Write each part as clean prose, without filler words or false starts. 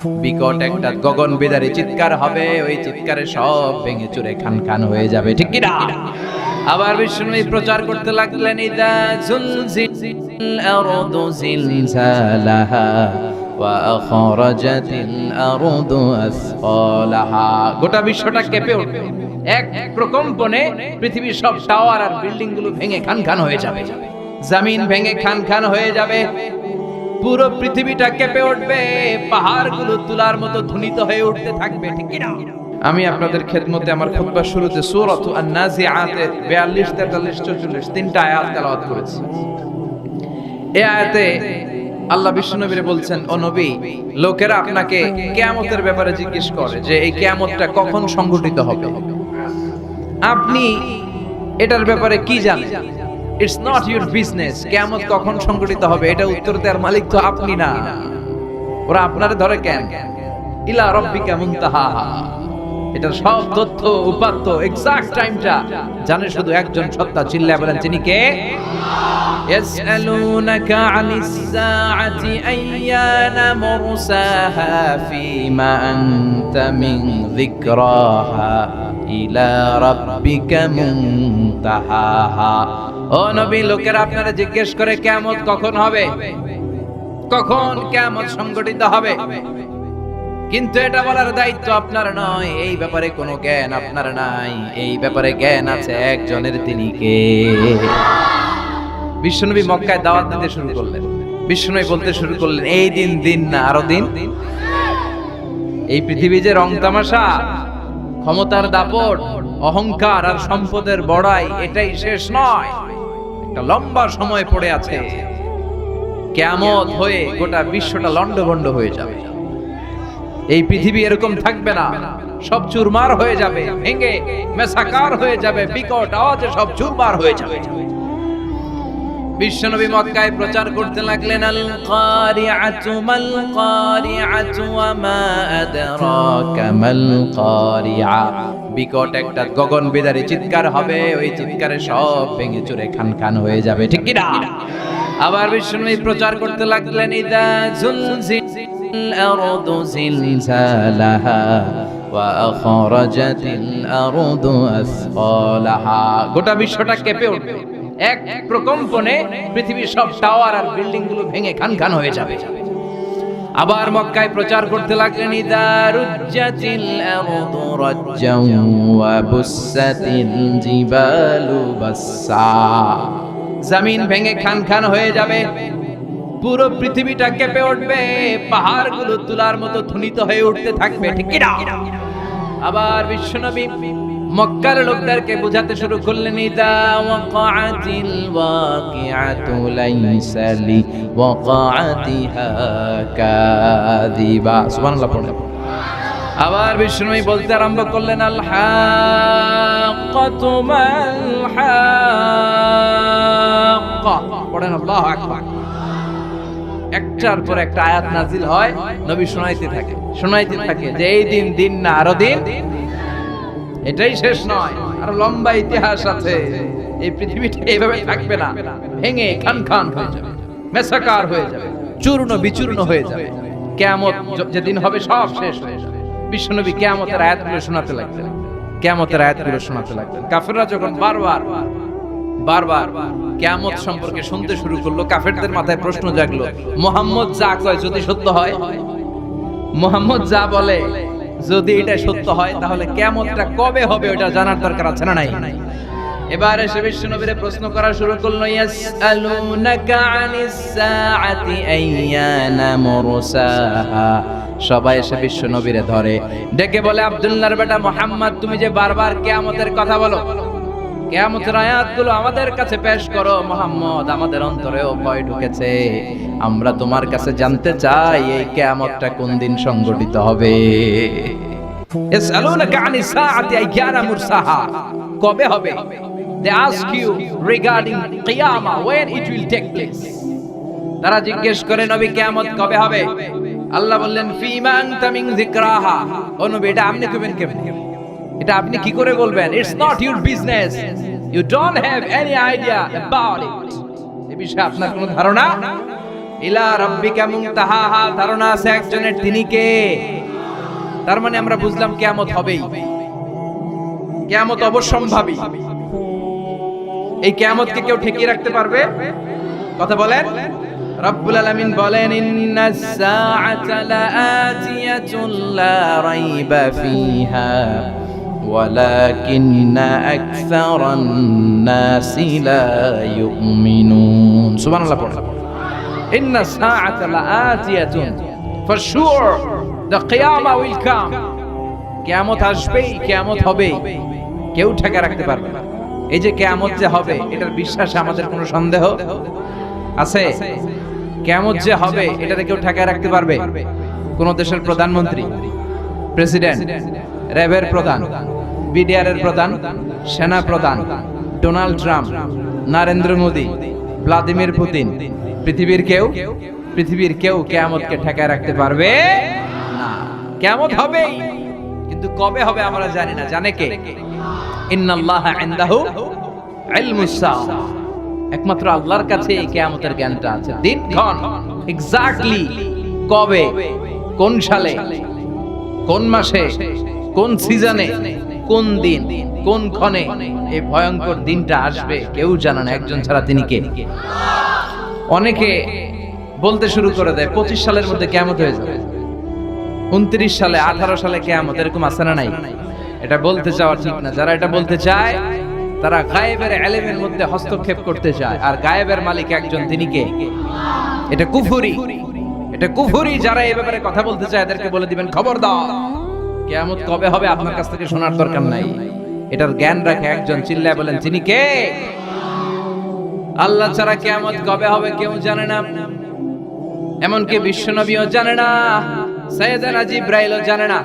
বিকট একটা গগন বিদারী চিৎকার হবে, ওই চিৎকারে সব ভেঙে চুরে খান খান হয়ে যাবে, ঠিক কি না? আবার বিষ্ণু প্রচার করতে লাগলেন, ইদা জুলজিল আরদু জিলজালাহা ওয়া আখরাজাতিল আরদু আসফালাহা। গোটা বিশ্বটা কেঁপে উঠবে, এক প্রকম্পনে পৃথিবীর সব টাওয়ার আর বিল্ডিং গুলো ভেঙে খান খান হয়ে যাবে, জমিন ভেঙে খান খান হয়ে যাবে, পুরো পৃথিবীটা কেঁপে উঠবে, পাহাড়গুলো তুলার মতো ধ্বনিত হয়ে উঠতে থাকবে, ঠিক কি না? আমি আপনাদের খেদমতে আমার খুতবার শুরুতে সূরাত আন-নাজিআতের 42, 43, 44 তিনটা আয়াত তেলাওয়াত করেছি। এই আয়াতে আল্লাহ বিশ্বনবীরে বলছেন, ও নবী, লোকেরা আপনাকে কিয়ামতের ব্যাপারে জিজ্ঞেস করে যে এই কিয়ামতটা কখন সংঘটিত হবে, আপনি এটার ব্যাপারে কি জানেন? It's not your business. কিয়ামত কখন সংঘটিত হবে এটা উত্তর দেওয়ার মালিক তো আপনি না, ওরা আপনারে ধরে কেন? ইলা রাব্বিকা মুনতাহাহা, এটা সব তথ্য উপাত্ত এক্সাক্ট টাইমটা জানে শুধু একজন সত্তা, চিল্লায় বলেন তিনি কে? ইয়াসআলুনাকা আনিস সাআতি আইয়ানা মুরসাহা ফীমা আনতা মিন যিকরাহা ইলা রাব্বিকা মুনতাহাহা। ও নবী, লোকেরা আপনারা জিজ্ঞেস করে কিয়ামত কখন হবে, কখন কিয়ামত সংঘটিত হবে, কিন্তু এটা বলার দায়িত্ব আপনার নয়, এই ব্যাপারে কোনো জ্ঞান আপনার নাই, এই ব্যাপারে জ্ঞান আছে একজনের, তিনি কে? বিশ্বনবী মক্কায় দাওয়াত দিতে শুরু করলেন, বিশ্বনবী বলতে শুরু করলেন, এই দিন দিন না আরো দিন। এই পৃথিবী যে রং তামাশা, ক্ষমতার দাপট, অহংকার আর সম্পদের বড়াই, এটাই শেষ নয়, একটা লম্বা সময় পড়ে আছে। কিয়ামত হয়ে গোটা বিশ্বটা লন্ডভন্ড হয়ে যাবে, এই পৃথিবী এরকম থাকবে না, সব চুরমার হয়ে যাবে, ভেঙে মেসাকার হয়ে যাবে, বিকট আওয়াজে সব চুরমার হয়ে যাবে। বিশ্বনবী মক্কায় প্রচার করতে লাগলেন, আল কারিআতু মাল কারিআতু ওয়া মা আদরাকা মাল কারিআ। বিকট একটা গগন বিদারী চিৎকার হবে, ওই চিৎকারে সব ভেঙে চুরে খান খান হয়ে যাবে, ঠিক কি না? আবার বিশ্বনবী প্রচার করতে লাগলেন, ইদা জুলজিল আরদু জিলজালাহা ওয়া আখরাজাতিল আরদু আসফালাহা। গোটা বিশ্বটা কেঁপে উঠবে, এক প্রকম্পনে পৃথিবীর সব টাওয়ার আর বিল্ডিং গুলো ভেঙে খান খান হয়ে যাবে। আবার মক্কায় প্রচার করতে লাগলেন, ইদা রুজ্জাতিল আরদু রাজ্জাও ওয়া বুসাতিল জিবালু বাসসা। জমিন ভেঙে খান খান হয়ে যাবে, পুরো পৃথিবীটা কেঁপে উঠবে, পাহাড়গুলো তুলার মতো ধ্বনিত হয়ে উঠতে থাকবে, ঠিক কি না? আবার বিশ্বনবী মক্কার লোকদেরকে বোঝাতে শুরু করলেন, ইদা ওয়াকাআতিল ওয়াকিআতু লাইসা লি ওয়াকাআতিহা কাযিবা। সুবহানাল্লাহ পড়েন। আবার বিষ্ণুই বলতে আরম্ভ করলেন, আল হাক্কাতু মাল হাক্কা। পড়েন আল্লাহু আকবার। একটার পর একটা আয়াত নাজিল হয়, নবী শোনাইতে থাকে যে এই দিন দিন না আরো দিন, এটাই শেষ নয়, আর লম্বা ইতিহাস আছে। এই পৃথিবীটা এইভাবে থাকবে না, ভেঙে খান খান হয়ে যাবে, মেসাকার হয়ে যাবে, চূর্ণ বিচূর্ণ হয়ে যাবে। কিয়ামত যেদিন হবে সব শেষ হয়ে যাবে। বিশ্বনবী কিয়ামতের আয়াতগুলো শোনাতে লাগলেন। কাফেররা যখন বারবার কিয়ামত সম্পর্কে শুনতে শুরু করলো, কাফেরদের মাথায় প্রশ্ন জাগলো, মুহাম্মদ যা কয় যদি সত্য হয়, মুহাম্মদ যা বলে যদি এটা সত্য হয়, তাহলে কিয়ামতটা কবে হবে ওটা জানার দরকার আছে না নাই? এবার এসে বিশ্বনবীরে প্রশ্ন করা শুরু করলো, ইয়াসআলুনাকা আনিস সাআতি আইয়ানা মুরসাহা। সবাই এসে বিশ্বনবীরে ধরে, ডেকে বলে, আব্দুল্লাহর বেটা মুহাম্মদ, তুমি যে বারবার কিয়ামতের কথা বলো, কিয়ামতের আয়াতগুলো আমাদের কাছে পেশ করো। মুহাম্মদ, আমাদের অন্তরেও ভয় ঢুকেছে, আমরা তোমার কাছে জানতে চাই এই কিয়ামতটা কোন দিন সংঘটিত হবে। ইয়াসআলুনাকা আনিস সাআতি আইয়ানা মুরসাহা, কবে হবে? They ask you regarding qiyamah, when it will take place. তারা জিজ্ঞেস করে, নবী কিয়ামত কবে হবে? আল্লাহ বললেন, ফীমা আনতা মিন যিকরাহা। ও নবী, এটা আপনি কবেন কেমনে? এটা আপনি কি করে বলবেন? It's not your business. You don't have any idea about it. এই বিষয়ে আপনার কোনো ধারণা ইলা রাব্বিকা মুনতাহাহা, ধারণা আছে একজনের, তিনি কে? তার মানে আমরা বুঝলাম কিয়ামত হবেই, কিয়ামত অবশ্যম্ভাবী। এই কিয়ামতকে কেউ ঠেকিয়ে রাখতে পারবে? কথা বলেন। রব্বুল আলামিন বলেন, ইন্নাস সাআতা লাআতিয়াতুন লা রাইবা ফিহা ওয়ালাকিন্না আকসারান নাসি লা ইউমিনুন। সুবহানাল্লাহ পড়ুন। ইন্নাস সাআতা লাআতিয়াতুন, ফর শিওর দ্য কিয়ামা উইল কাম। কিয়ামত আসবেই, কিয়ামত হবেই, কেউ ঠেকা রাখতে পারবে না। এই যে কিয়ামত যে হবে, এটার বিশ্বাসে আমাদের কোনো সন্দেহ আছে? কিয়ামত যে হবে, এটাতে কেউ ঠেকা রাখতে পারবে? কোন দেশের প্রধানমন্ত্রী, প্রেসিডেন্ট, র্যাবের প্রধান, বিডিআর এর প্রধান, সেনা প্রধান, Donald Trump, Narendra Modi, Vladimir Putin, পৃথিবীর কেউ কিয়ামতকে ঠেকা রাখতে পারবে না। কিয়ামত হবেই, কিন্তু কবে হবে আমরা জানি না। জানে কে? ইন্নাল্লাহা ইনদাহু ইলমুস সাআ, একমাত্র আল্লাহর কাছে এই কিয়ামতের জ্ঞানটা আছে। দিনক্ষণ এক্স্যাক্টলি কবে, কোন সালে, কোন মাসে, কোন সিজনে, কোন দিন, কোন ক্ষণে এই ভয়ঙ্কর দিনটা আসবে কেউ জানে না, একজন ছাড়া, তিনি কে? অনেকে বলতে শুরু করে দেয় 25 সালের মধ্যে কিয়ামত হয়ে যাবে, 29 সালে, 18 সালে কিয়ামত, এরকম আছে না নাই? এটা বলতে চাওয়া ঠিক না। যারা এটা বলতে চায় তারা গায়েবের ইলমের মধ্যে হস্তক্ষেপ করতে চায়, আর গায়েবের মালিক একজন, তিনি কে? এটা কুফরি, এটা কুফরি। যারা এই ব্যাপারে কথা বলতে চায় এদেরকে বলে দিবেন, খবরদার, কিয়ামত কবে হবে আপনার কাছ থেকে শোনার দরকার নাই। এটার জ্ঞান রাখে একজন, চিল্লায় বলেন, তিনি কে? আল্লাহ ছাড়া কিয়ামত কবে হবে কেউ জানে না, এমনকি বিশ্বনবীও জানে না, সাইয়েদনা জিবরাইলও জানে না।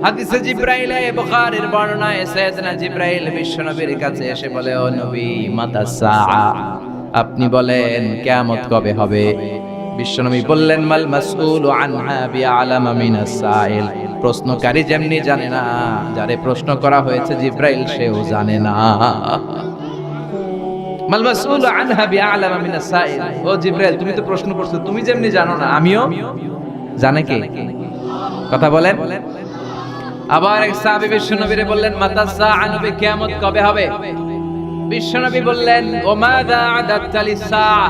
হাদিসে জিবরাইলে, বুখারীর বর্ণনায় সাইয়েদনা জিবরাইল বিশ্বনবীর কাছে এসে বলে, ও নবী, মাতা সাআ, আপনি বলেন কিয়ামত কবে হবে? বিশ্বনবী বললেন, মাল মাসউলু আনহা বিআলামা মিনাস সাইল, প্রশ্নকারী যেমনি জানে না, যারে প্রশ্ন করা হয়েছে জিবরাইল সেও জানে না। মাল মাসউলু আনহা বিআলামা মিনাস সাইল, ও জিবরাইল, তুমি তো প্রশ্ন করছো, তুমি যেমনি জানো না, আমিও জানে কে? কথা বলেন। আবার এক সাহাবী বিশ্বনবীরে বললেন, মাতা সাআ, নবী কিয়ামত কবে হবে? বিশ্বনবী বললেন, ওয়া মাযা আদাততা লিস-সাআ,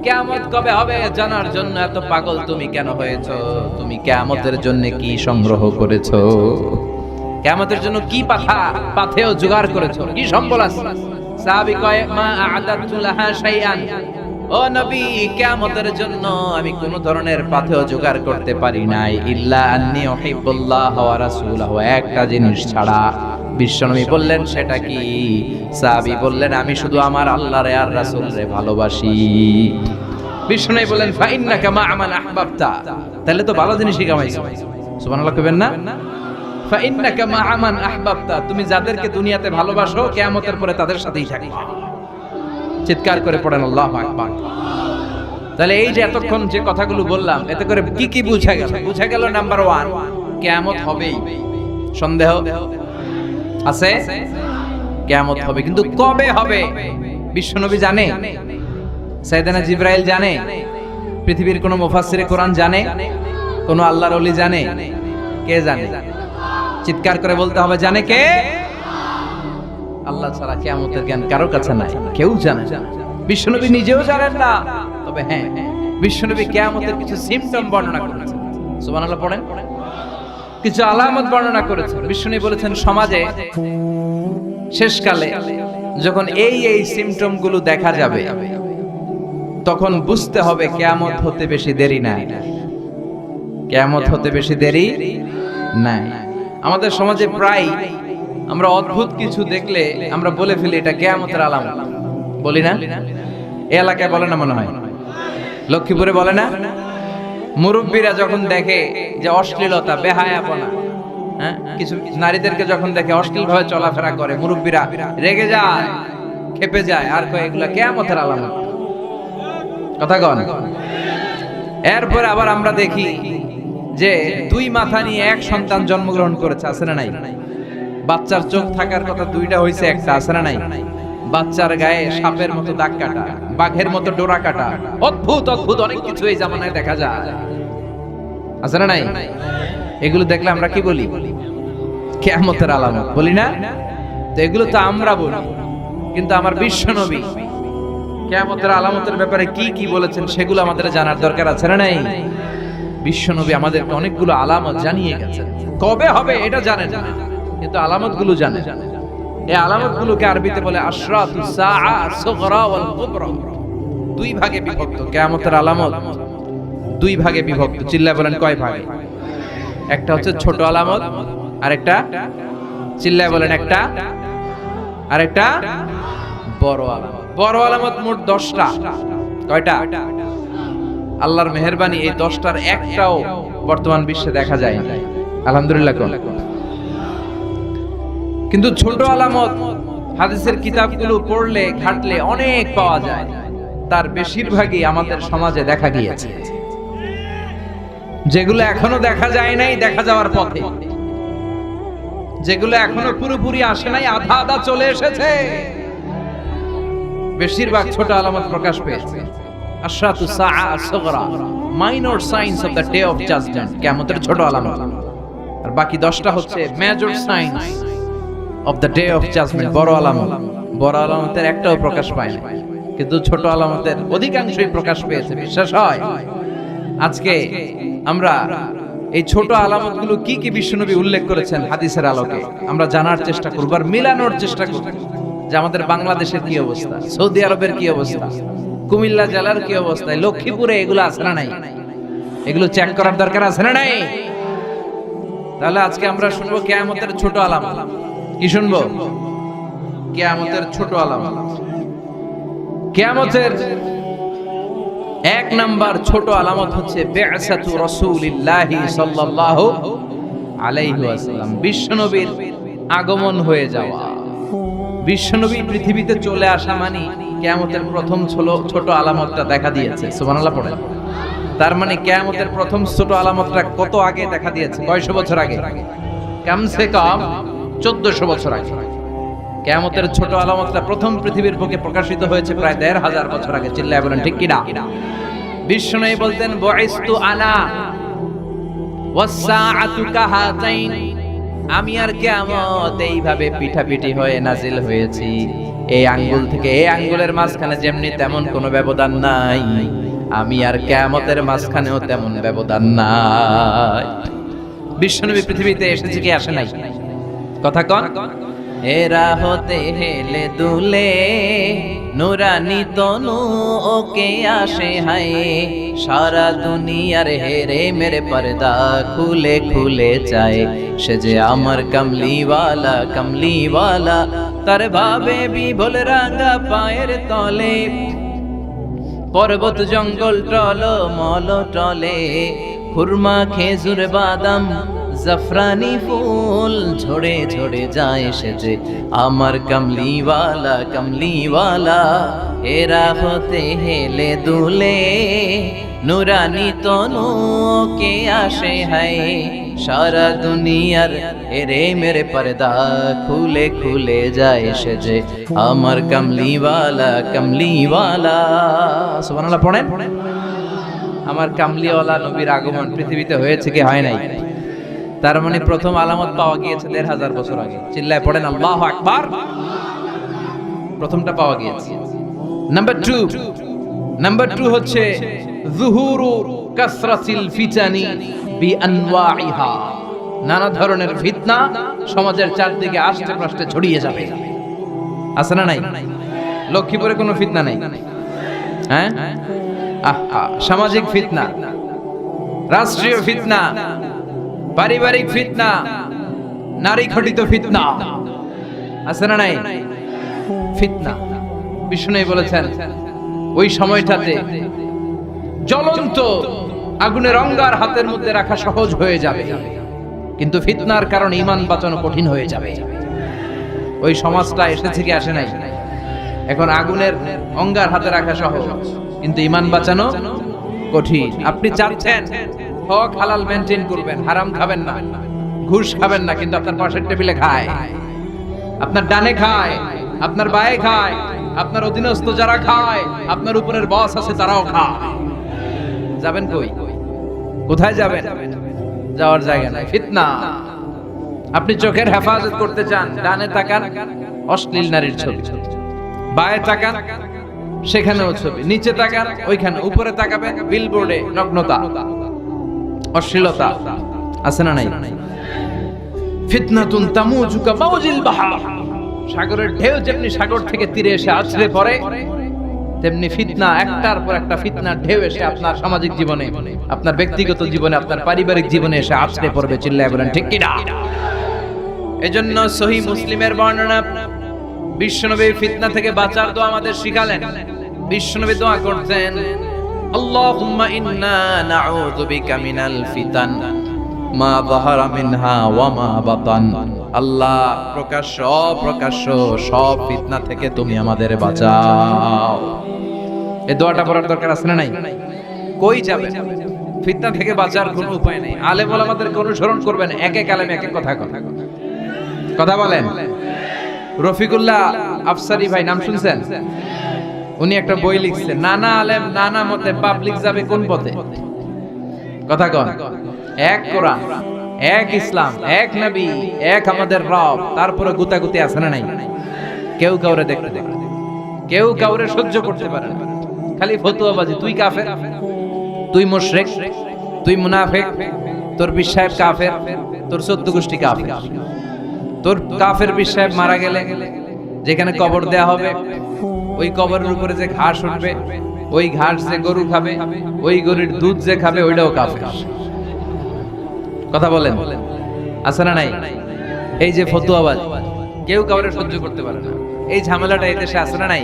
কিয়ামত কবে হবে জানার জন্য এত পাগল তুমি কেন হয়েছো? তুমি কিয়ামতের জন্য কি সংগ্রহ করেছো? কিয়ামতের জন্য কি পাথেয় জোগাড় করেছো? কি সম্বল আছে? সাহাবী কয়, মা আ'দাতু লাহা শাইআন, ও নবী, কিয়ামতের জন্য আমি কোন ধরনের পাথেয় জোগাড় করতে পারি নাই, ইল্লা আন্নী উহিব্বুল্লাহ ওয়া রাসূলাহু, একটা জিনিস ছাড়া। বিশ্বনবী বললেন, সেটা কি? সাহাবী বললেন, আমি শুধু আমার আল্লাহরে আর রাসূলরে ভালোবাসি। বিশ্বনবী বললেন, ফা ইন্নাকা মা মান আহবাবতা, তাহলে তো ভালো জিনিসই কামাইছো। সুবহানাল্লাহ কইবেন না? ফা ইন্নাকা মা মান আহবাবতা, তুমি যাদেরকে দুনিয়াতে ভালোবাসো কিয়ামতের পরে তাদের সাথেই থাকবে। চিৎকার করে পড়েন আল্লাহু আকবার। তাহলে এই যে এতক্ষণ যে কথাগুলো বললাম, এতে করে কি কি বুঝা গেল? বুঝা গেল, নাম্বার 1, কিয়ামত হবেই, সন্দেহ আছে? কিয়ামত হবে, কিন্তু কবে হবে বিশ্বনবী জানে? সাইয়েদনা জিবরাইল জানে? পৃথিবীর কোন মুফাসসিরে কোরআন জানে? কোন আল্লাহর ওলি জানে? কে জানে? চিৎকার করে বলতে হবে, জানে কে? আল্লাহ ছাড়া কিয়ামতের জ্ঞান কারোর কাছে নাই, কেউ জানে না। বিশ্বনবী নিজেও জানেন না। তবে হ্যাঁ, বিশ্বনবী কিয়ামতের কিছু সিম্পটম বর্ণনা করেছেন। সুবহানাল্লাহ পড়েন। কিছু আলামত বর্ণনা করেছেন। বিশ্বনবী বলেছেন, সমাজে শেষকালে যখন এই সিম্পটম গুলো দেখা যাবে, তখন বুঝতে হবে কিয়ামত হতে বেশি দেরি নাই। কিয়ামত হতে বেশি দেরি নাই। আমাদের সমাজে প্রায় আমরা অদ্ভুত কিছু দেখলে আমরা বলে ফেলি এটা কিয়ামতের আলামত, বলি না? এই এলাকায় বলে না মনে হয়, লক্ষ্মীপুরে বলে না? মুরব্বীরা যখন দেখে যে অশ্লীলতা, বেহায়াপনা, হ্যাঁ, কিছু নারীদেরকে যখন দেখে অশ্লীল ভাবে চলাফেরা করে, মুরব্বীরা রেগে যায়, খেপে যায়, আর কয় এগুলা কিয়ামতের আলামত। কথা কন। এরপরে আবার আমরা দেখি যে 2 মাথা নিয়ে এক সন্তান জন্মগ্রহণ করেছে, আছে না নাই? বাচ্চার চোখ থাকার কথা 2টা হয়েছে, একটা আছে না নাই? বাচ্চার গায়ে সাপের মতো দাগ কাটা, বাঘের মতো ডোরা কাটা, অদ্ভুত অদ্ভুত অনেক কিছু এই জামানায় দেখা যায়, আছে না নাই? এগুলো দেখলে আমরা কি বলি? কিয়ামতের আলামত বলি না? তো এগুলো তো আমরা বলি, কিন্তু আমার বিশ্ব নবী কিয়ামতের আলামতের ব্যাপারে কি কি বলেছেন সেগুলো আমাদের জানার দরকার আছে না নাই? বিশ্ব নবী আমাদেরকে অনেকগুলো আলামত জানিয়ে গেছেন। কবে হবে এটা জানেন না, কিন্তু আলামতগুলো জানেন। এই আলামতগুলোকে আরবিতে বলে আশরাতুস সাআ সুগরা ওয়াল কুবরা। দুই ভাগে বিভক্ত কিয়ামতের আলামত, দুই ভাগে বিভক্ত। চিল্লায় বলেন কয় ভাগে? একটা হচ্ছে ছোট আলামত, আরেকটা চিল্লায় বলেন একটা, আরেকটা বড় আলামত। বড় আলামত মোট 10টা। কয়টা? আল্লাহর মেহেরবানি এই 10টার একটাও বর্তমান বিশ্বে দেখা যায় না, আলহামদুলিল্লাহ। কিন্তু ছোট আলামত হাদিসের কিতাবগুলো পড়লে ঘাটলে অনেক পাওয়া যায়, তার বেশিরভাগই আমাদের সমাজে দেখা গিয়েছে। যেগুলো এখনো দেখা যায় নাই, দেখা যাওয়ার পথে, যেগুলো এখনো পুরোপুরি আসে নাই, আধা আধা চলে এসেছে, বেশিরভাগ ছোট আলামত প্রকাশ পেয়েছে। আশরাতুস সাআ সুগরা, minor signs of the day of judgement, কিয়ামতের ছোট আলামত। আর বাকি 10টা হচ্ছে major signs of the day of judgement, বড় আলামত। বড় আলামতের একটাও প্রকাশ পায় না, কিন্তু ছোট আলামতের অধিকাংশই প্রকাশ পেয়েছে, বিশ্বাস হয়? আজকে আমরা এই ছোট আলামতগুলো কি কি বিশ্বনবী উল্লেখ করেছেন হাদিসের আলোকে আমরা জানার চেষ্টা করব, আর মিলানোর চেষ্টা করব যে আমাদের বাংলাদেশের কি অবস্থা, সৌদি আরবের কি অবস্থা, কুমিল্লা জেলার কি অবস্থা, লক্ষ্মীপুরে এগুলো আছে না নাই? এগুলো চেক করার দরকার আছে না নাই? তাহলে আজকে আমরা শুনবো কিয়ামতের ছোট আলামত। কি শুনবো? কিয়ামতের ছোট আলামত। কিয়ামতের 1 নাম্বার ছোট আলামত হচ্ছে বি'সাতু রাসূলিল্লাহি সাল্লাল্লাহু আলাইহি ওয়াসাল্লাম, বিশ্বনবীর আগমন হয়ে যাওয়া। বিশ্বনবী পৃথিবীতে চলে আসা মানে কিয়ামতের প্রথম ছোট আলামতটা দেখা দিয়েছে। সুবহানাল্লাহ পড়েন। তার মানে কিয়ামতের প্রথম ছোট আলামতটা কত আগে দেখা দিয়েছে? কয়শো বছর আগে? কমসে কম 1400 বছর আগে। কিয়ামতের ছোট আলামতটা প্রথম পৃথিবীর বুকে প্রকাশিত হয়েছে প্রায় 1500 বছর আগে। চিল্লায় বলেন ঠিক কি না? বিশ্বনবী বলতেন বুইসতু আনা ওয়াস সাআতু কাহাতাইন, আমি আর কিয়ামত এইভাবে পিঠাপিঠি হয়ে নাজিল হয়েছি। এই আঙ্গুল থেকে এই আঙ্গুলের মাঝখানে যেমনি তেমন কোনো ব্যবধান নাই, আমি আর কিয়ামতের মাঝখানেও তেমন ব্যবধান নাই। বিশ্বনবী পৃথিবীতে এসেছে কি আসে নাই? কথা কন। এরা হতে হেলে দুলে নুরানি তনু ওকে আসে হায়, সারা দুনিয়ার হেরে মেরে পর্দা খুলে খুলে যায়, সে যে আমার কমলিওয়ালা কমলিওয়ালা, তার ভাবে বিভোল রাঙা পায়ের তলে, পর্বত জঙ্গল টল মল টলে, খুরমা খেজুর বাদাম জাফরানি ফুল ঝরে ঝরে যায়, সে যে আমার কমলিওয়ালা কমলিওয়ালা। এরা হতে হেলে দুলে নুরানি তনু কে আসে হায়, সারা দুনিয়ার এরে মেরে পর্দা খুলে খুলে যায়, সে যে আমার কমলিওয়ালা কমলিওয়ালা। সুবহানাল্লাহ পড়েন। আমার কামলিওয়ালা নবীর আগমন পৃথিবীতে হয়েছে কি হয় নাই? তার মানে প্রথম আলামত পাওয়া গিয়েছে 1500 বছর আগে। চিল্লায় পড়েন আল্লাহু আকবার। প্রথমটা পাওয়া গিয়েছে। নাম্বার 2 হচ্ছে যুহুরু কাসরাতিল ফিতানি বিআনওয়াইহা, নানা ধরনের ফিতনা সমাজের চারদিকে আস্তে আস্তে ছড়িয়ে যাবে। আছে না নাই? লক্ষ্মীপুরে কোনো ফিতনা নাই? হ্যাঁ, সামাজিক ফিতনা, রাষ্ট্রীয় ফিতনা, পারিবারিক ফিতনা, নারী ঘটিত ফিতনা, আছে না নাই? ফিতনা বিষ্ণু বলেছেন ওই সময়টাতে জ্বলন্ত আগুনের অঙ্গার হাতের মধ্যে রাখা সহজ হয়ে যাবে, কিন্তু ফিতনার কারণে ঈমান বাঁচানো কঠিন হয়ে যাবে। ওই সমাজটা এসেছে কি আসে নাই? এখন আগুনের অঙ্গার হাতে রাখা সহজ, কিন্তু ঈমান বাঁচানো কঠিন। আপনি চাচ্ছেন হক হালাল মেইনটেইন করবেন, হারাম খাবেন না, ঘুষ খাবেন না, কিন্তু আপনার পাশের টেবিলে খায়, আপনার ডানে খায়, আপনার ভাই খায়, আপনার অধীনস্থ যারা খায়, আপনার উপরের বস আছে তারাও খায়। যাবেন কই? কোথায় যাবেন? যাওয়ার জায়গা নাই। ফিতনা। আপনি চোখের হেফাজত করতে চান, ডানে তাকান, অশ্লীল নারীর ছবি, বায়ে তাকান, সেখানেও ছবি, নিচে তাকান, ওইখানে, উপরে তাকাবেন, বিলবোর্ডে নগ্নতা, অশ্লীলতা আছে না নাই? ফিতনাতুন তামুজু কামাউজিল বাহর, সাগরের ঢেউ যেমনি সাগর থেকে তীরে এসে আছড়ে পড়ে, তেমনি ফিতনা একটার পর একটা ফিতনার ঢেউ এসে আপনার সামাজিক জীবনে, আপনার ব্যক্তিগত জীবনে, আপনার পারিবারিক জীবনে এসে আছড়ে পড়বে। চিল্লায় বলেন ঠিক কি না? এজন্য সহিহ মুসলিমের বর্ণনা, বিশ্বনবী ফিতনা থেকে বাঁচার দোয়া আমাদের শিখালেন। বিশ্বনবী দোয়া করতেন, আল্লাহুম্মা ইন্না নাউযু বিকা মিনাল ফিতান মা যাহারা মিনহা ওয়া মা বাতান। আল্লাহ, প্রকাশ্য অপ্রকাশ্য সব ফিতনা থেকে তুমি আমাদের বাঁচাও। এই দোয়াটা পড়ার দরকার আছে না নাই? কই যাবেন? ফিতনা থেকে বাঁচার কোনো উপায় নেই। আলেম ওলামাদেরকে অনুসরণ করবেন, এক এক আলেম এক এক কথা বলেন। রফিকুল্লাহ আফসারি ভাই নাম শুনছেন? উনি একটা বই লিখছেন, নানা আলেম নানা মতে, পাবলিক যাবে কোন পথে? কথা কন। এক কোরআন, এক ইসলাম, এক নবী, এক আমাদের রব, তারপরে গুতাগুতি আছে না নাই? কেউ কাউরে দেখতে, কেউ কাউরে সহ্য করতে পারে না, খালি ফতুয়াবাজি। তুই কাফের, তুই মুশরিক, তুই মুনাফিক, তোর পীর সাহেব কাফের, তোর 14 গোষ্ঠী কাফের। তোর কাফের পীর সাহেব মারা গেলে যেখানে কবর দেয়া হবে, ওই কবরের উপরে যে ঘাস উঠবে, ওই ঘাস যে গরু খাবে, ওই গরুর দুধ যে খাবে, ওইটাও কাফের। কথা বলেন, আছে না নাই? এই যে ফতুয়াবাজ, কেউ কাউরে সহ্য করতে পারে না, এই ঝামেলাটা এই দেশে আছে না নাই?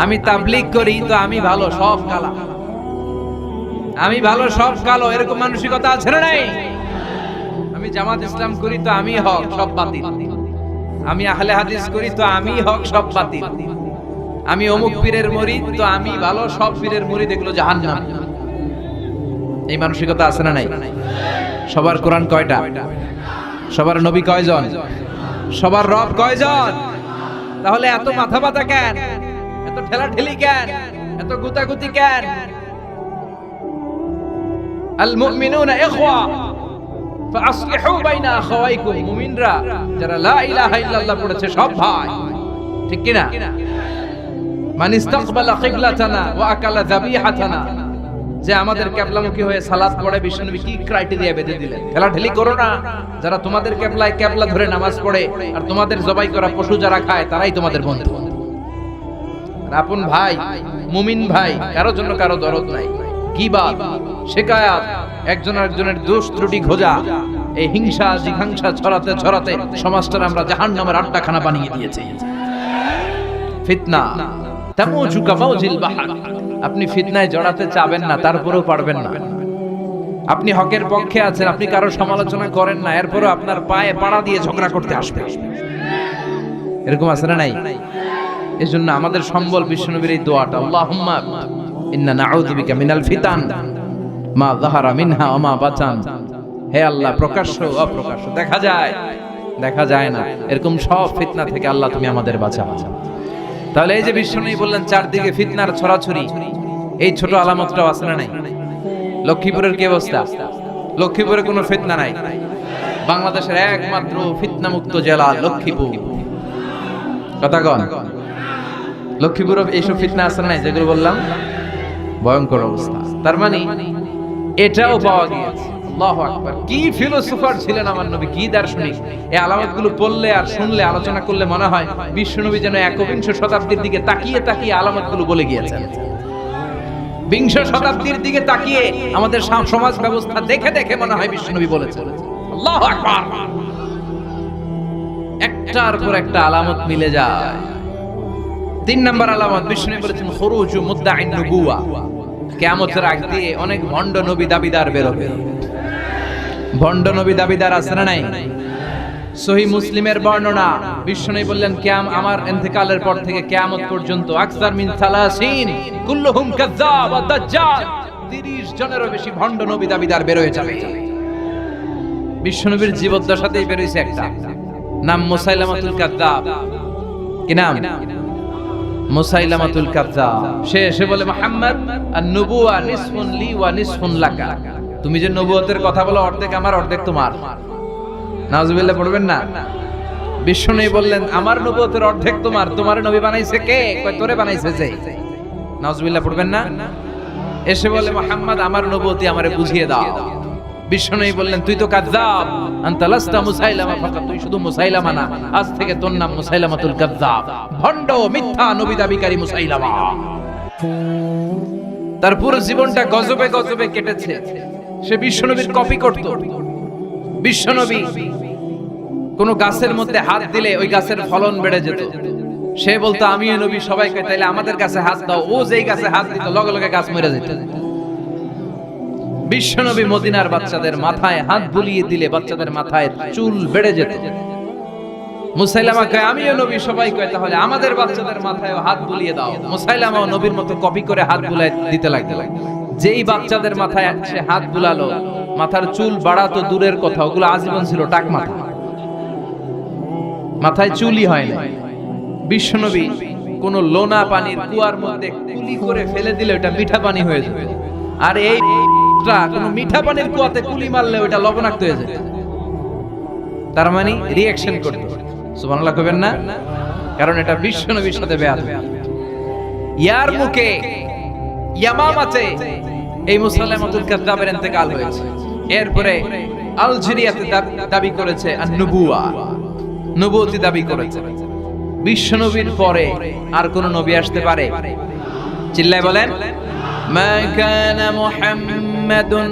আমি তাবলীগ করি তো আমি ভালো, সব কালা, আমি ভালো, সব কালো, এরকম মানসিকতা আছে না নাই? আমি জামাত ইসলাম করি তো আমি হক, সব বাতিল। আমি আহলে হাদিস করি তো আমি হক, সব বাতিল। আমি অমুক পীরের মুরিদ তো আমি ভালো, সব পীরের মুরিদ এগুলো জাহান্নাম। এই মানসিকতা আছে না নাই? সবার কোরআন কয়টা? সবার নবী কয়জন? সবার রব কয়জন? তাহলে এত মাথা ব্যথা কেন? এত ঠেলাঠেলি কেন? এত গুতাগুতি কেন? আল মুমিনুনা ইখওয়া ফাসলিহু বাইনা আখাওয়াইকুম। মুমিনরা যারা লা ইলাহা ইল্লাল্লাহ পড়েছে সব ভাই, ঠিক কি না? মান ইস্তাকবালা কিবলাতানা ওয়া আকালা যাবিহাতানা, যে আমাদের কিবলামুখী হয়ে সালাত পড়ে, বিশ্বনবী কি ক্রাইটেরিয়া বেঁধে দিলেন? ঠেলাঠেলি করো না। যারা তোমাদের কিবলায় কিবলা ধরে নামাজ পড়ে আর তোমাদের জবাই করা পশু যারা খায়, তারাই তোমাদের বন্ধু। আপন ভাই, মুমিন ভাই, কারো জন্য কারো দরদ নাই। গীবত, শিকায়াত, একজন আরেকজনের দোষ ত্রুটি খোঁজা, এই হিংসা জিঘাংসা ছড়াতে ছড়াতে সমাজটা আমরা জাহান্নামের আড্ডাখানা বানিয়ে দিয়েছি। ফিতনা তামুজু কামাউজিল বাহর। আপনি ফিতনায় জড়াতে চাবেন না, তারপরেও পারবেন না। আপনি হকের পক্ষে আছেন, আপনি কারো সমালোচনা করেন না, এরপরও আপনার পায়ে পাড়া দিয়ে ঝগড়া করতে আসবে। এরকম আছে না নাই? এজন্য আমাদের সম্বল বিশ্বনবীর এই দোয়াটা, আল্লাহুম্মা ইন্না নাউযু বিকা মিনাল ফিতান মা যাহারা মিনহা ওয়া মা বাতান। হে আল্লাহ, প্রকাশ্য অপ্রকাশ্য, দেখা যায় দেখা যায় না, এরকম সব ফিতনা থেকে আল্লাহ তুমি আমাদের বাঁচাও। তাহলে এই যে বিশ্বনবী বললেন চারদিকে ফিতনার ছড়াছড়ি, এই ছোট আলামতটাও আছে না নাই? লক্ষ্মীপুরের কি অবস্থা? লক্ষ্মীপুরে কোনো ফিতনা নাই। বাংলাদেশের একমাত্র ফিতনা মুক্ত জেলা লক্ষ্মীপুর। কথা কন, লক্ষ্মীপুরে এইসব ফিতনা আছে নাই যেগুলো বললাম? ভয়ঙ্কর অবস্থা। তার মানে এটাও পাওয়া গিয়েছে। আল্লাহু আকবার! কি ফিলোসোফার ছিলেন আমার নবী, কি দার্শনিক! এই আলামতগুলো পড়লে আর শুনলে, আলোচনা করলে মনে হয় বিশ্বনবী যেন একবিংশ শতাব্দীর দিকে তাকিয়ে তাকিয়ে আলামতগুলো বলে গিয়েছেন। বিংশ শতাব্দীর দিকে তাকিয়ে আমাদের সমাজ ব্যবস্থা দেখে দেখে মনে হয় বিশ্বনবী বলেছেন। আল্লাহু আকবার! একটার পর একটা আলামত মিলে যায়। 3 নম্বর আলামত, বিশ্বনবী বলেছেন খুরুজু মুদ্দাঈন নবুওয়া। কিয়ামতের আগ দিয়ে অনেক ভণ্ড নবী দাবিদার বের হবে। ভণ্ড নবী দাবিদার আছে না নাই? সহিহ মুসলিমের বর্ণনা, বিশ্বনবী বললেন আমার ইন্তেকালের পর থেকে কিয়ামত পর্যন্ত আকসার মিন 30 কুল্লুহুম কাযাব ওয়া দাজ্জাল, 30 জনেরও বেশি ভণ্ড নবী দাবিদার বের হয়ে যাবে। বিশ্বনবীর জীবদ্দশাতেই বের হইছে একটা, নাম মুসাইলামাতুল কাযাব। কি নাম? মুসাইলামাতুল কাযযাব। সে এসে বলে, মুহাম্মদ আন-নুবুওয়া নিসফুন লি ওয়া নিসফুন লাকা। তুমি যে নবুয়তের কথা বলো, অর্ধেক আমার অর্ধেক তোমার। নাউজুবিল্লাহ পড়বেন না? বিশ্বনবী বললেন, আমার নবুয়তের অর্ধেক তোমার। তোমার নবী বানাইছে কে? কয় তোরে বানাইছে যে। নাউজুবিল্লাহ পড়বেন না? এসে বলে, মুহাম্মদ আমার নবুয়তি আমারে বুঝিয়ে দাও। বিশ্বনবী বললেন, তুই তো কাযযাব, আনতা লাস্তা মুসাইলামা ফাকাত, তুই শুধু মুসাইলামা না, আজ থেকে তোর নাম মুসাইলামাতুল কাযযাব, ভণ্ড মিথ্যা নবী দাবিকারী মুসাইলামা। তার পুরো জীবনটা গজবে গজবে কেটেছে। সে বিশ্বনবীর কপি করত। বিশ্বনবী কোন গাছের মধ্যে হাত দিলে ওই গাছের ফলন বেড়ে যেত। সে বলতো, আমিও নবী, সবাইকে তাইলে আমাদের কাছে হাত দাও। ও যেই গাছে হাত দিত, লগে লগে গাছ মরে যেত। বিশ্বনবী মদিনার বাচ্চাদের মাথায় হাত বুলিয়ে দিলে বাচ্চাদের মাথায় চুল বেড়ে যেত। মুসাইলামা কয়, আমিও নবী, সবাই কয় তাহলে আমাদের বাচ্চাদের মাথায় হাত বুলিয়ে দাও। মুসাইলামাও নবীর মতো কপি করে হাত বুলায় দিতে লাগলো। যেই বাচ্চাদের মাথায় সে হাত বুলালো, মাথার চুল বাড়াতো দূরের কথা, ওগুলো আজীবন ছিল টাক মাথা, মাথায় চুলই হয় না। বিশ্বনবী কোন লোনা পানির কুয়ার মধ্যে কুলি করে ফেলে দিলে ওটা মিঠা পানি হয়ে যেত। আর এই কোন মিঠা পানির কুয়াতে কুলি মারলে ওটা লবণাক্ত হয়ে যেত। তার মানে রিঅ্যাকশন করত। সুবহানাল্লাহ কইবেন না? কারণ এটা বিশ্বনবীর সাথে বেয়াদবি। ইয়ার মুখে ইয়ামামাতে এই মুসাইলামাতুল কাযযাবের ইন্তেকাল হয়েছে। এরপরে আলজেরিয়াতে দাবি করেছে আন-নুবুওয়া, নবুয়তি দাবি করেছে। বিশ্বনবীর পরে আর কোন নবী আসতে পারে? চিল্লায় বলেন, মা কানা মুহাম্মাদুন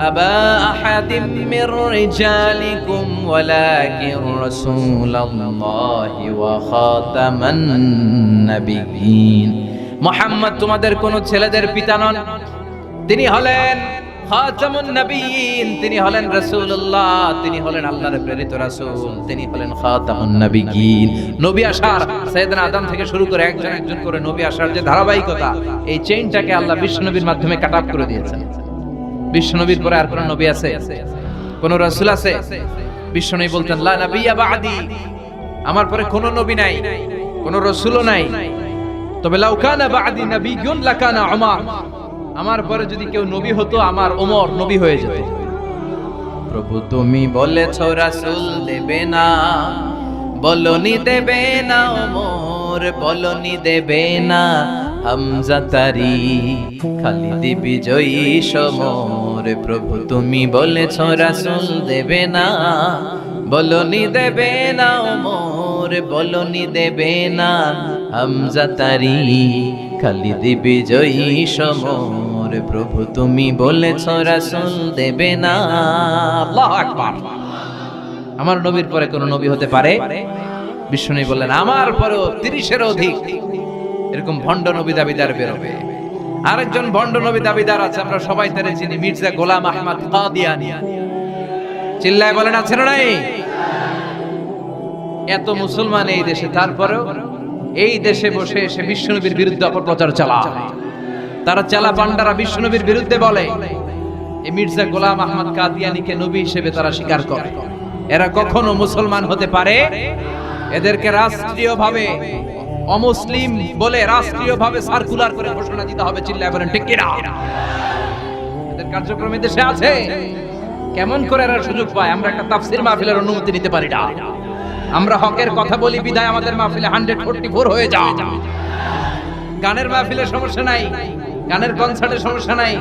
আবা আহাদিম মির রিজালিকুম ওয়ালাকিন রাসূলুল্লাহি ওয়া খাতামান নাবিয়্যিন। মুহাম্মদ তোমাদের কোন ছেলেদের পিতা নন, তিনি হলেন খাতামুন নবিয়্যিন, তিনি হলেন রাসূলুল্লাহ, তিনি হলেন আল্লাহর প্রেরিত রাসূল, তিনি হলেন খাতামুন নবিয়্যিন। নবী আসার সাইয়েদনা আদম থেকে শুরু করে একজন একজন করে নবী আসার যে ধারাবাহিকতা, এই চেইনটাকে আল্লাহ বিশ্বনবীর মাধ্যমে কাট আপ করে দিয়েছেন। বিশ্বনবীর পরে আর কোন নবী আছে? কোন রাসূল আছে? বিশ্বনবী বলতেন, লা নাবিয়্যা বা'দি, আমার পরে কোন নবী নাই, কোন রাসূলও নাই। তবে লাউ কানা বা'দি নাবিয়্যুন লাকানা উমর, আমার পরে যদি কেউ নবী হতো, আমার ওমর নবী হয়ে যেত। প্রভু তুমি বলেছো রাসূল দেবে না, বলনি দেবে না ওমর, বলনি দেবে না হামজা তারি, খালিদ বিজয়ী সমর। প্রভু তুমি বলেছো রাসূল দেবে না, বলনি দেবে না ওমর, বলনি দেবে না হামজা তারি, খালিদ বিজয়ী সমর। প্রভু তুমি বলেছো রাসূল দেবে না। আল্লাহু আকবার। আমার নবীর পরে কোন নবী হতে পারে? বিশ্বনবী বললেন, আমার পরেও 30-এর অধিক এরকম ভণ্ড নবী দাবিদার বেরোবে। আরেকজন ভণ্ড নবী দাবিদার আছে, আমরা সবাই তারে চিনি, মির্জা গোলাম আহমদ কাদিয়ানী। চিল্লায় বলেন, আছে না নাই? এত মুসলমান এই দেশে, তারপরেও এই দেশে বসে এসে বিশ্বনবীর বিরুদ্ধে অপপ্রচার চালায়। তারা চালা পান্ডারা বিশ্বনবীর বিরুদ্ধে বলে। এই মির্জা গোলাম আহমদ কাদিয়ানীকে নবী হিসেবে তারা স্বীকার করে। এরা কখনো মুসলমান হতে পারে? এদেরকে রাষ্ট্রীয়ভাবে অমুসলিম বলে রাষ্ট্রীয়ভাবে সার্কুলার করে ঘোষণা দিতে হবে। চিল্লায় বলেন ঠিক কিনা? এদের কার্যক্রম দেশে আছে। কেমন করে এরা সুযোগ পায়? আমরা একটা তাফসীর মাহফিলের অনুমতি নিতে পারি না। আমরা হকের কথা বলি বিদায় আমাদের মাহফিলে 144 হয়ে যায়। গানের মাহফিলে সমস্যা নাই, গানের কনসার্টে সমস্যা নাই,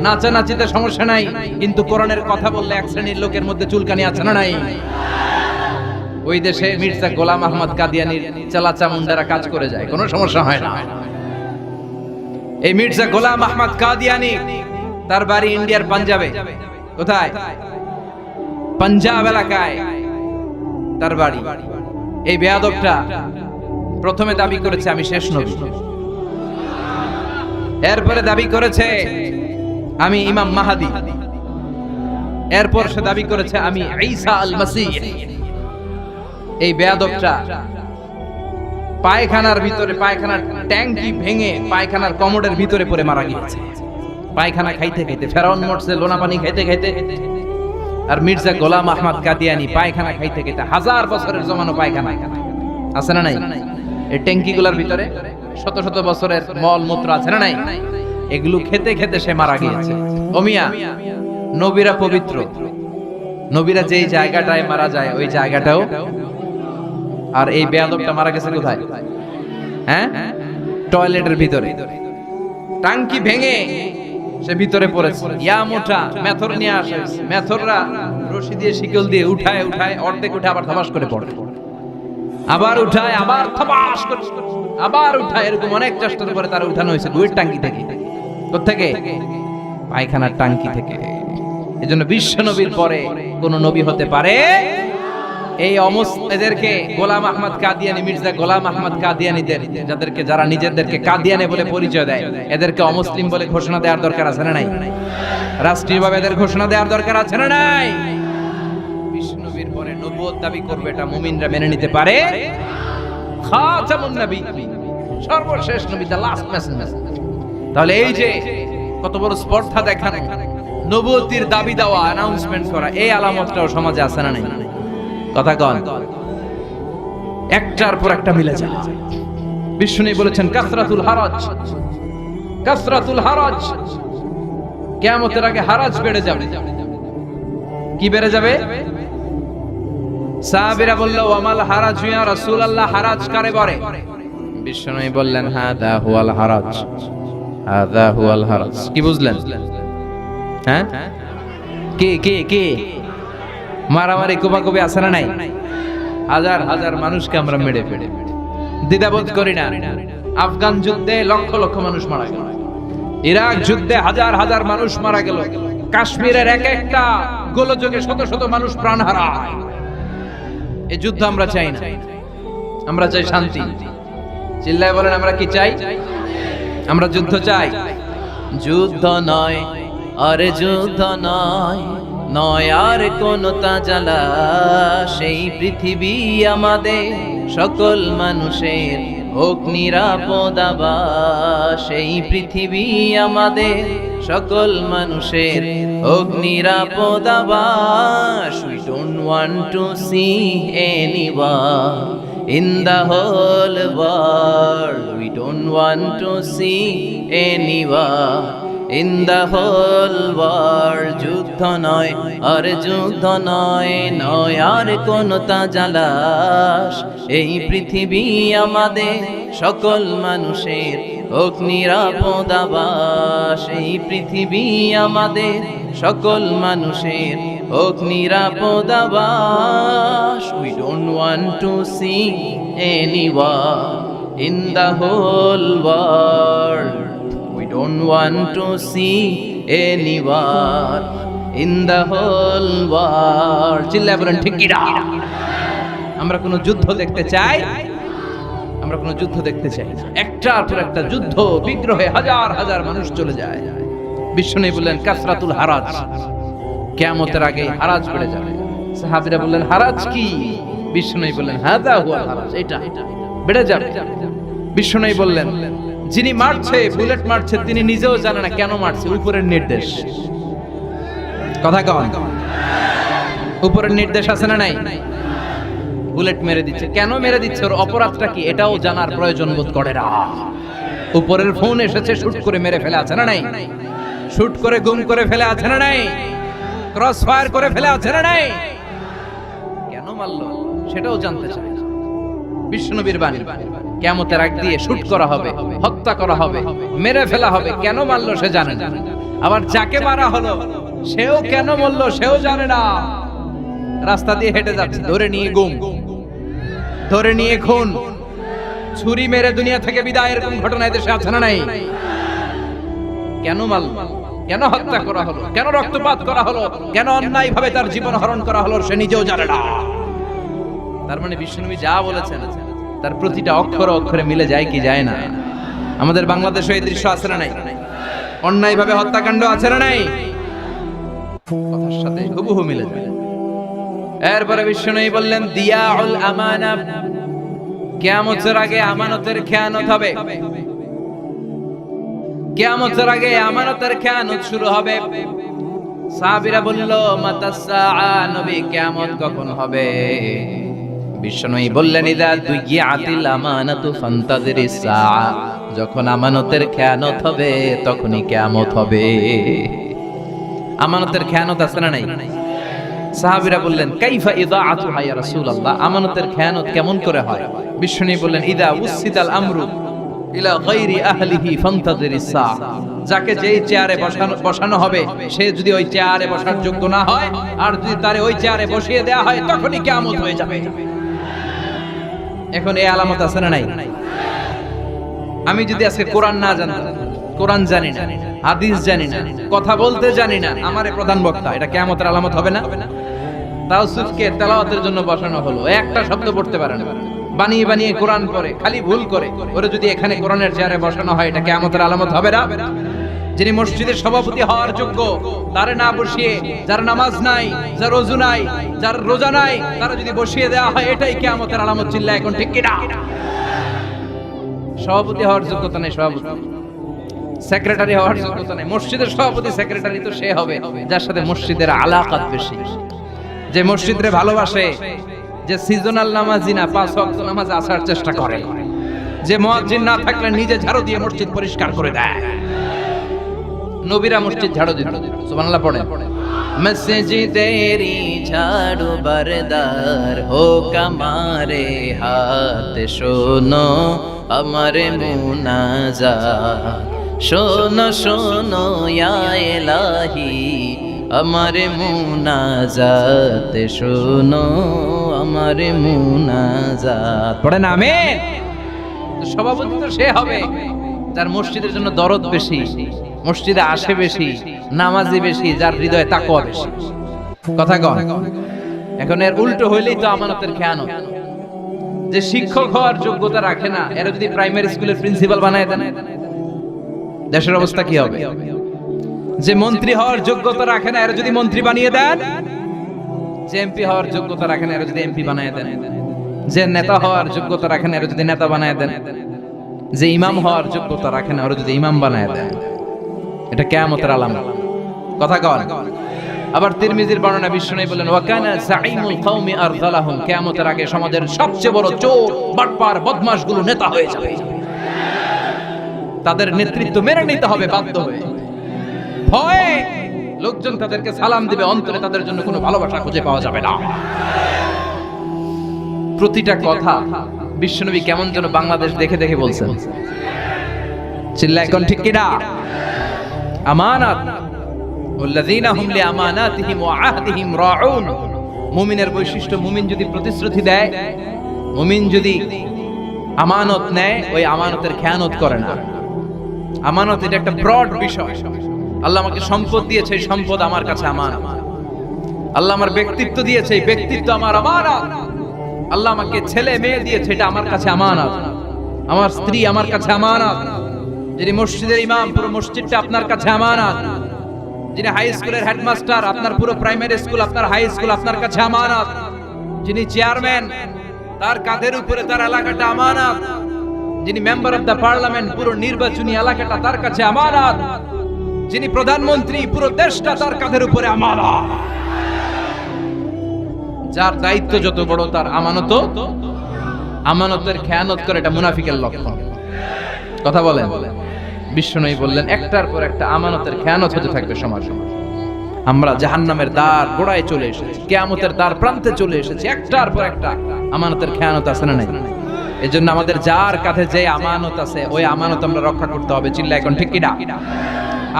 নাচানাচিতে সমস্যা নাই, কিন্তু কোরআনের কথা বললে এক শ্রেণীর লোকের মধ্যে চুলকানি আছে না নাই? ওই দেশে মির্জা গোলাম আহমদ কাদিয়ানীর চালাচামুন্ডারা কাজ করে যায়, কোনো সমস্যা হয় না। এই মির্জা গোলাম আহমদ কাদিয়ানী, তার বাড়ি ইন্ডিয়ার পাঞ্জাবে। কোথায়? পাঞ্জাব এলাকায় তার বাড়ি। এই বেয়াদবটা প্রথমে দাবি করেছে আমি শেষ নবী, এরপরে দাবি করেছে আমি ইমাম মাহদি, এরপর সে দাবি করেছে আমি ঈসা আল মাসীহ। এই বেয়াদবটা পায়খানার ভিতরে, পায়খানার ট্যাঙ্কি ভেঙে পায়খানার কমোডের ভিতরে পড়ে মারা গিয়েছে। পায়খানা খাইতে খাইতে, ফেরাউন মরছে লোনা পানি খাইতে খাইতে, আর মির্জা গোলাম আহমদ কাদিয়ানী পায়খানা খাইতে খাইতে, 1000 বছরের জমানো পায়খানা। আছে না নাই? এই ট্যাঙ্কিগুলোর ভিতরে শত শত বছরের মল মূত্র আছে না নাই? এগুলো খেতে খেতে সে মারা গিয়েছে। ও মিয়া, নবীরা পবিত্র, নবীরা যেই জায়গাটায় মারা যায় ওই জায়গাটাও, আর এই বেয়াদবটা মারা গেছে কোথায়? হ্যাঁ, টয়লেটের ভিতরে। টাঙ্কি ভেঙে সে ভিতরে পড়েছে। ইয়া মোটা মেথর নিয়ে আসে, মেথররা রশি দিয়ে শিকল দিয়ে উঠায় উঠায়, অর্ধেক উঠে আবার ধবাস করে পড়ে, আবার উঠায় আবার ধবাস করে, আবার উঠায়, এরকম অনেক চেষ্টার পরে তার উঠানো হয়েছে দুই টাঙ্কি থেকে। কোত্থেকে? পায়খানার টাঙ্কি থেকে। এজন্য বিশ্ব নবীর পরে কোন নবী হতে পারে এই এদেরকে গোলাম আহমদ কাদিয়ানী, মির্জা গোলাম আহমদ কাদিয়ানীদের, যাদেরকে যারা নিজেদেরকে কাদিয়ানী বলে পরিচয় দেয়, এদেরকে অমুসলিম বলে ঘোষণা দেওয়ার দরকার আছে না নাই? রাষ্ট্রীয়ভাবে এদের ঘোষণা দেওয়ার দরকার আছে না নাই? বিশ্ব নবীর পরে নবুয়ত দাবি করবে, এটা মুমিনরা মেনে নিতে পারে? খাতামুন নবী, সর্বশেষ নবী, দা লাস্ট মেসেঞ্জার। তাহলে এই যে কত বড় স্পর্ধা দেখানো, নবুয়তির দাবি দেওয়া, অ্যানাউন্সমেন্ট করা, এই আলামতটাও সমাজে আছে না নাই? কথা কন, একটার পর একটা মিলে যায়। বিষ্ণু বলেছেন কাসরাতুল হারাজ, কাসরাতুল হারাজ, কিয়ামতের আগে হারাজ বেড়ে যাবে। কি বেড়ে যাবে? সাহাবীরা বলল, ওয়ামাল হারাজ ইয়া রাসূলুল্লাহ, হারাজ কারে বলে? বিষ্ণু বললেন, হাদা হুয়াল হারাজ, হাদা হুয়াল হারাজ। কি বুঝলেন? হ্যাঁ, কে কে কে? মারামারি কোপাকুপি আছে না নাই? হাজার হাজার মানুষকে আমরা মেরে ফেলে দ্বিধাবোধ করি না। আফগান যুদ্ধে লক্ষ লক্ষ মানুষ মারা গেল, ইরাক যুদ্ধে হাজার হাজার মানুষ মারা গেল, কাশ্মীরের এক একটা গোলযোগে শত শত মানুষ প্রাণ হারায়। এই যুদ্ধ আমরা চাই না, আমরা চাই শান্তি। চিল্লায় বলেন, আমরা কি চাই? আমরা যুদ্ধ চাই। যুদ্ধ নয় আরে যুদ্ধ নয়, নয় আর কোন তাজালা, সেই পৃথিবী আমাদের সকল মানুষের হোক নিরাপদ আবাস, সেই পৃথিবী আমাদের সকল মানুষের হোক নিরাপদ আবাস। We don't want to see anyone in the whole world, we don't want to see anyone in the whole world. যুদ্ধ নয় আর যুদ্ধ নয়, নয় আর কোন তাজালাশ, এই পৃথিবী আমাদের সকল মানুষের হোক নিরাপদ আবাস, এই পৃথিবী আমাদের সকল মানুষের হোক নিরাপদ আবাস। We don't want to see anyone in the whole world, we don't want to see anyone in the whole world. চিল্লায় বলেন ঠিক কি না? আমরা কোন যুদ্ধ দেখতে চাই? আমরা কোন যুদ্ধ দেখতে চাই না। একটার পর একটা যুদ্ধ বিগ্রহে হাজার হাজার মানুষ চলে যায়। বিষ্ণু বললেন কাসরাতুল হারাজ, কিয়ামতের আগে হারাজ বেড়ে যাবে। সাহাবীরা বললেন, হারাজ কি? বিষ্ণু বললেন, হাদা হুয়াল হারাজ, এটা বেড়ে যাবে। বিষ্ণু বললেন, যিনি মারছে, বুলেট মারছে, তিনি নিজেও জানে না কেন মারছে, উপরের নির্দেশ। কথা কন, উপরের নির্দেশ আছে না নাই? বুলেট মেরে দিচ্ছে, কেন মেরে দিচ্ছে, ওর অপরাধটা কি, এটাও জানার প্রয়োজন বোধ করে না। উপরের ফোন এসেছে, শুট করে মেরে ফেলে, আছে না নাই? শুট করে গুম করে ফেলে, আছে না নাই? ক্রস ফায়ার করে ফেলে, আছে না নাই? কেন মারলো সেটাও জানতে চায়। বিষ্ণুনবীর বাণী, কিয়ামতের আগ দিয়ে শুট করা হবে, হত্যা করা হবে, মেরে ফেলা হবে, কেন মারলো সে জানে না। আবার যাকে মারা হলো সেও কেন মরলো সেও জানে না। রাস্তা দিয়ে হেঁটে যাচ্ছে, ধরে নিয়ে গুম, ধরে নিয়ে খুন, ছুরি মেরে দুনিয়া থেকে বিদায়, এরকম ঘটনা দেশে আছে না নাই? কেন মারলো, কেন হত্যা করা হলো, কেন রক্তপাত করা হলো, কেন অন্যায় ভাবে তার জীবন হরণ করা হলো, সে নিজেও জানে না। তার মানে বিশ্বনবী যা বলেছেন তার প্রতিটা অক্ষরে অক্ষরে মিলে যায় কি যায় না? আমাদের বাংলাদেশে এই দৃশ্য আছে না নাই? অন্যায় ভাবে হত্যাকাণ্ড আছে না নাই? কথার সাথে হুবহু মিলে যায়। এরপরে বিশ্বনবী বললেন, দিয়াউল আমানা, কিয়ামতের আগে আমানতের খেয়ানত হবে। কিয়ামতের আগে আমানতের খেয়ানত শুরু হবে। সাহাবীরা বলল, মাতাস সাআ, নবী কিয়ামত কখন হবে? বিশ্বনবী বললেন ইদা দুইয়াতিল আমানাতু ফান্তাযিরিস সাআ, যখন আমানতের খেয়ানত হবে তখনই কিয়ামত হবে। আমানতের খেয়ানত আছে না নাই? সাহাবীরা বললেন কাইফা ইদাআতুহা ইয়া রাসূলুল্লাহ, আমানতের খেয়ানত কেমন করে হয়? বিশ্বনবী বললেন ইদা উসিদাল আমরু ইলা গায়রি আহলিহি ফান্তাযিরিস সাআ, যাকে যেই চেয়ারে বসানো হবে সে যদি ওই চেয়ারে বসার যোগ্য না হয় আর যদি তারে ওই চেয়ারে বসিয়ে দেয়া হয় তখনই কিয়ামত হয়ে যাবে। এখন এই আলামত আছে না নাই? আমি যদি আজকে কোরআন না জানতাম, কোরআন জানি না, হাদিস জানি না, কথা বলতে জানি না, আমারে প্রধান বক্তা, এটা কিয়ামতের আলামত হবে না? তাওসুফকে তেলাওয়াতের জন্য বসানো হলো, একটা শব্দ পড়তে পারে না, বানিয়ে বানিয়ে কোরআন পড়ে, খালি ভুল করে, ওরে যদি এখানে কোরআনের চেয়ারে বসানো হয় এটা কিয়ামতের আলামত হবে না? যিনি মসজিদের সভাপতি হওয়ার যোগ্য তারে না বসিয়ে, যার নামাজ নাই, যার ওযু নাই, যার রোজা নাই, তারা যদি বসিয়ে দেওয়া হয় এটাই কিয়ামতের আলামত। চিল্লায় এখন ঠিক কি না? সভাপতি হওয়ার যোগ্যতা নেই সভাপতি, সেক্রেটারি হওয়ার যোগ্যতা নেই। মসজিদের সভাপতি সেক্রেটারি তো সে হবে যার সাথে মসজিদের আলাকাত বেশি, যে মসজিদরে ভালোবাসে, যে সিজনাল নামাজি না, 5 ওয়াক্ত নামাজে আসার চেষ্টা করে, যে মুয়াজ্জিন না থাকলে নিজে ঝাড়ু দিয়ে মসজিদ পরিষ্কার করে দেয়। নবীরা মসজিদ ঝাড়ু দিত, সুবহানাল্লাহ পড়ে। মসজিদেরি ঝাড়ু বরদার হোক আমারে হাত, শোনো আমারে মুনাজাত, শোনো শোনো ইয়া ইলাহি আমারে মুনাজাত, শোনো আমারে মুনাজাত। পড়েন আমিন। সভাপতি তো সে হবে যার মসজিদের জন্য দরদ বেশি, মসজিদে আসে বেশি, নামাজি বেশি, যার হৃদয়ে তাকওয়া বেশি। কথা কন। এখন এর উল্টো হইলেই তো আমানতের খেয়ানত। যে শিক্ষক হওয়ার যোগ্যতা রাখে না এরা যদি প্রাইমারি স্কুলের প্রিন্সিপাল বানায় দেন দেশের অবস্থা কি হবে? যে মন্ত্রী হওয়ার যোগ্যতা রাখে না এরা যদি মন্ত্রী বানিয়ে দেন, যে এমপি হওয়ার যোগ্যতা রাখে না এরা যদি এমপি বানায় দেন, যে নেতা হওয়ার যোগ্যতা রাখে না এরা যদি নেতা বানায় দেন, যে ইমাম হওয়ার যোগ্যতা রাখে না ওরা যদি ইমাম বানায় দেন, এটা কিয়ামতের আলামত। কথা কন। আবার তিরমিজির বর্ণনা বিশ্বনবী বলেন ওয়া কানা যাঈমুল কওমি আরযালাহুম, কিয়ামতের আগে সমাজের সবচেয়ে বড় চোর, বাটপার, বদমাশগুলো নেতা হয়ে যাবে। তাদের নেতৃত্ব মেনে নিতে হবে বাধ্য হয়ে। ভয়ে লোকজন তাদেরকে সালাম দিবে, অন্তরে তাদের জন্য কোনো ভালোবাসা খুঁজে পাওয়া যাবে না। প্রতিটা কথা বিশ্বনবী কেমন যেন বাংলাদেশ দেখে দেখে বলছেন। চিল্লা এখন ঠিক কি না? আমানাত ওয়াল্লাযীনা হুম লিআমানাতিহিম ওয়া আহদিহিম রাউন। মুমিনের বৈশিষ্ট্য, মুমিন যদি প্রতিশ্রুতি দেয়, মুমিন যদি আমানত নেয়, ওই আমানতের খেয়ানত করে না। আমানত এটা একটা ব্রড বিষয়। আল্লাহ আমাকে সম্পদ দিয়েছে, এই সম্পদ আমার কাছে আমানত। আল্লাহ আমার ব্যক্তিত্ব দিয়েছে, এই ব্যক্তিত্ব আমার আমানত। আল্লাহ আমাকে ছেলে মেয়ে দিয়েছে, এটা আমার কাছে আমানত। আমার স্ত্রী আমার কাছে আমানত। যিনি মসজিদের ইমাম, পুরো মসজিদটা আপনার কাছে আমানত। যিনি হাই স্কুলের হেডমাস্টার, আপনার পুরো প্রাইমারি স্কুল, আপনার হাই স্কুল আপনার কাছে আমানত। যিনি চেয়ারম্যান, তার কাঁধের উপরে তার এলাকাটা আমানত। যিনি মেম্বার অফ দ্য পার্লামেন্ট, পুরো নির্বাচনী এলাকাটা তার কাছে আমানত। যিনি প্রধানমন্ত্রী, পুরো দেশটা তার কাঁধের উপরে আমানত। যার দায়িত্ব যত বড় তার আমানত, আমানতের খেয়ানত করে, এটা মুনাফিকের লক্ষণ। কথা বলেন। বিশ্বনবী বললেন একটার পর একটা আমানতের খেয়ানত হতে থাকবে সমাজ। আমরা জাহান্নামের দ্বার গোড়ায় চলে এসেছি, কিয়ামতের দ্বার প্রান্তে চলে এসেছি। একটার পর একটা আমানতের খেয়ানত আছে না নাই? এজন্য আমাদের যার কাছে যে আমানত আছে ওই আমানত আমরা রক্ষা করতে হবে। চিল্লা এখন ঠিক কি না?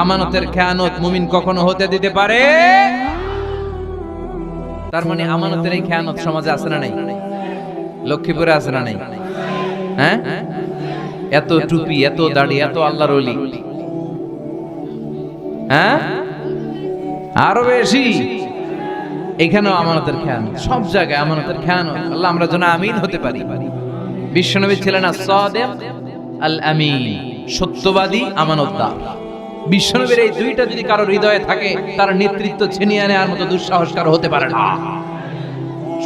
আমানতের খেয়ানত মুমিন কখনো হতে দিতে পারে। তার মানে আমানতের এই খেয়ানত সমাজে আছে না নাই? লক্ষ্মীপুরে আছে না নাই? হ্যাঁ, এত টুপি, এত দাড়ি, এত আল্লাহর ওলি, হ্যাঁ আরো বেশি। এখানেও আমানতের খেয়ানত, সব জায়গায় আমানতের খেয়ানত। আল্লাহ আমরা যেন আমিন হতে পারি। বিশ্বনবী ছিলেন আস-সাদিক আল আমিন, সত্যবাদী, আমানতদার। বিশ্বনবীর এই দুইটা যদি কারো হৃদয়ে থাকে তার নেতৃত্ব ছিনিয়ে নেওয়ার মতো দুঃসাহস কারো হতে পারে না।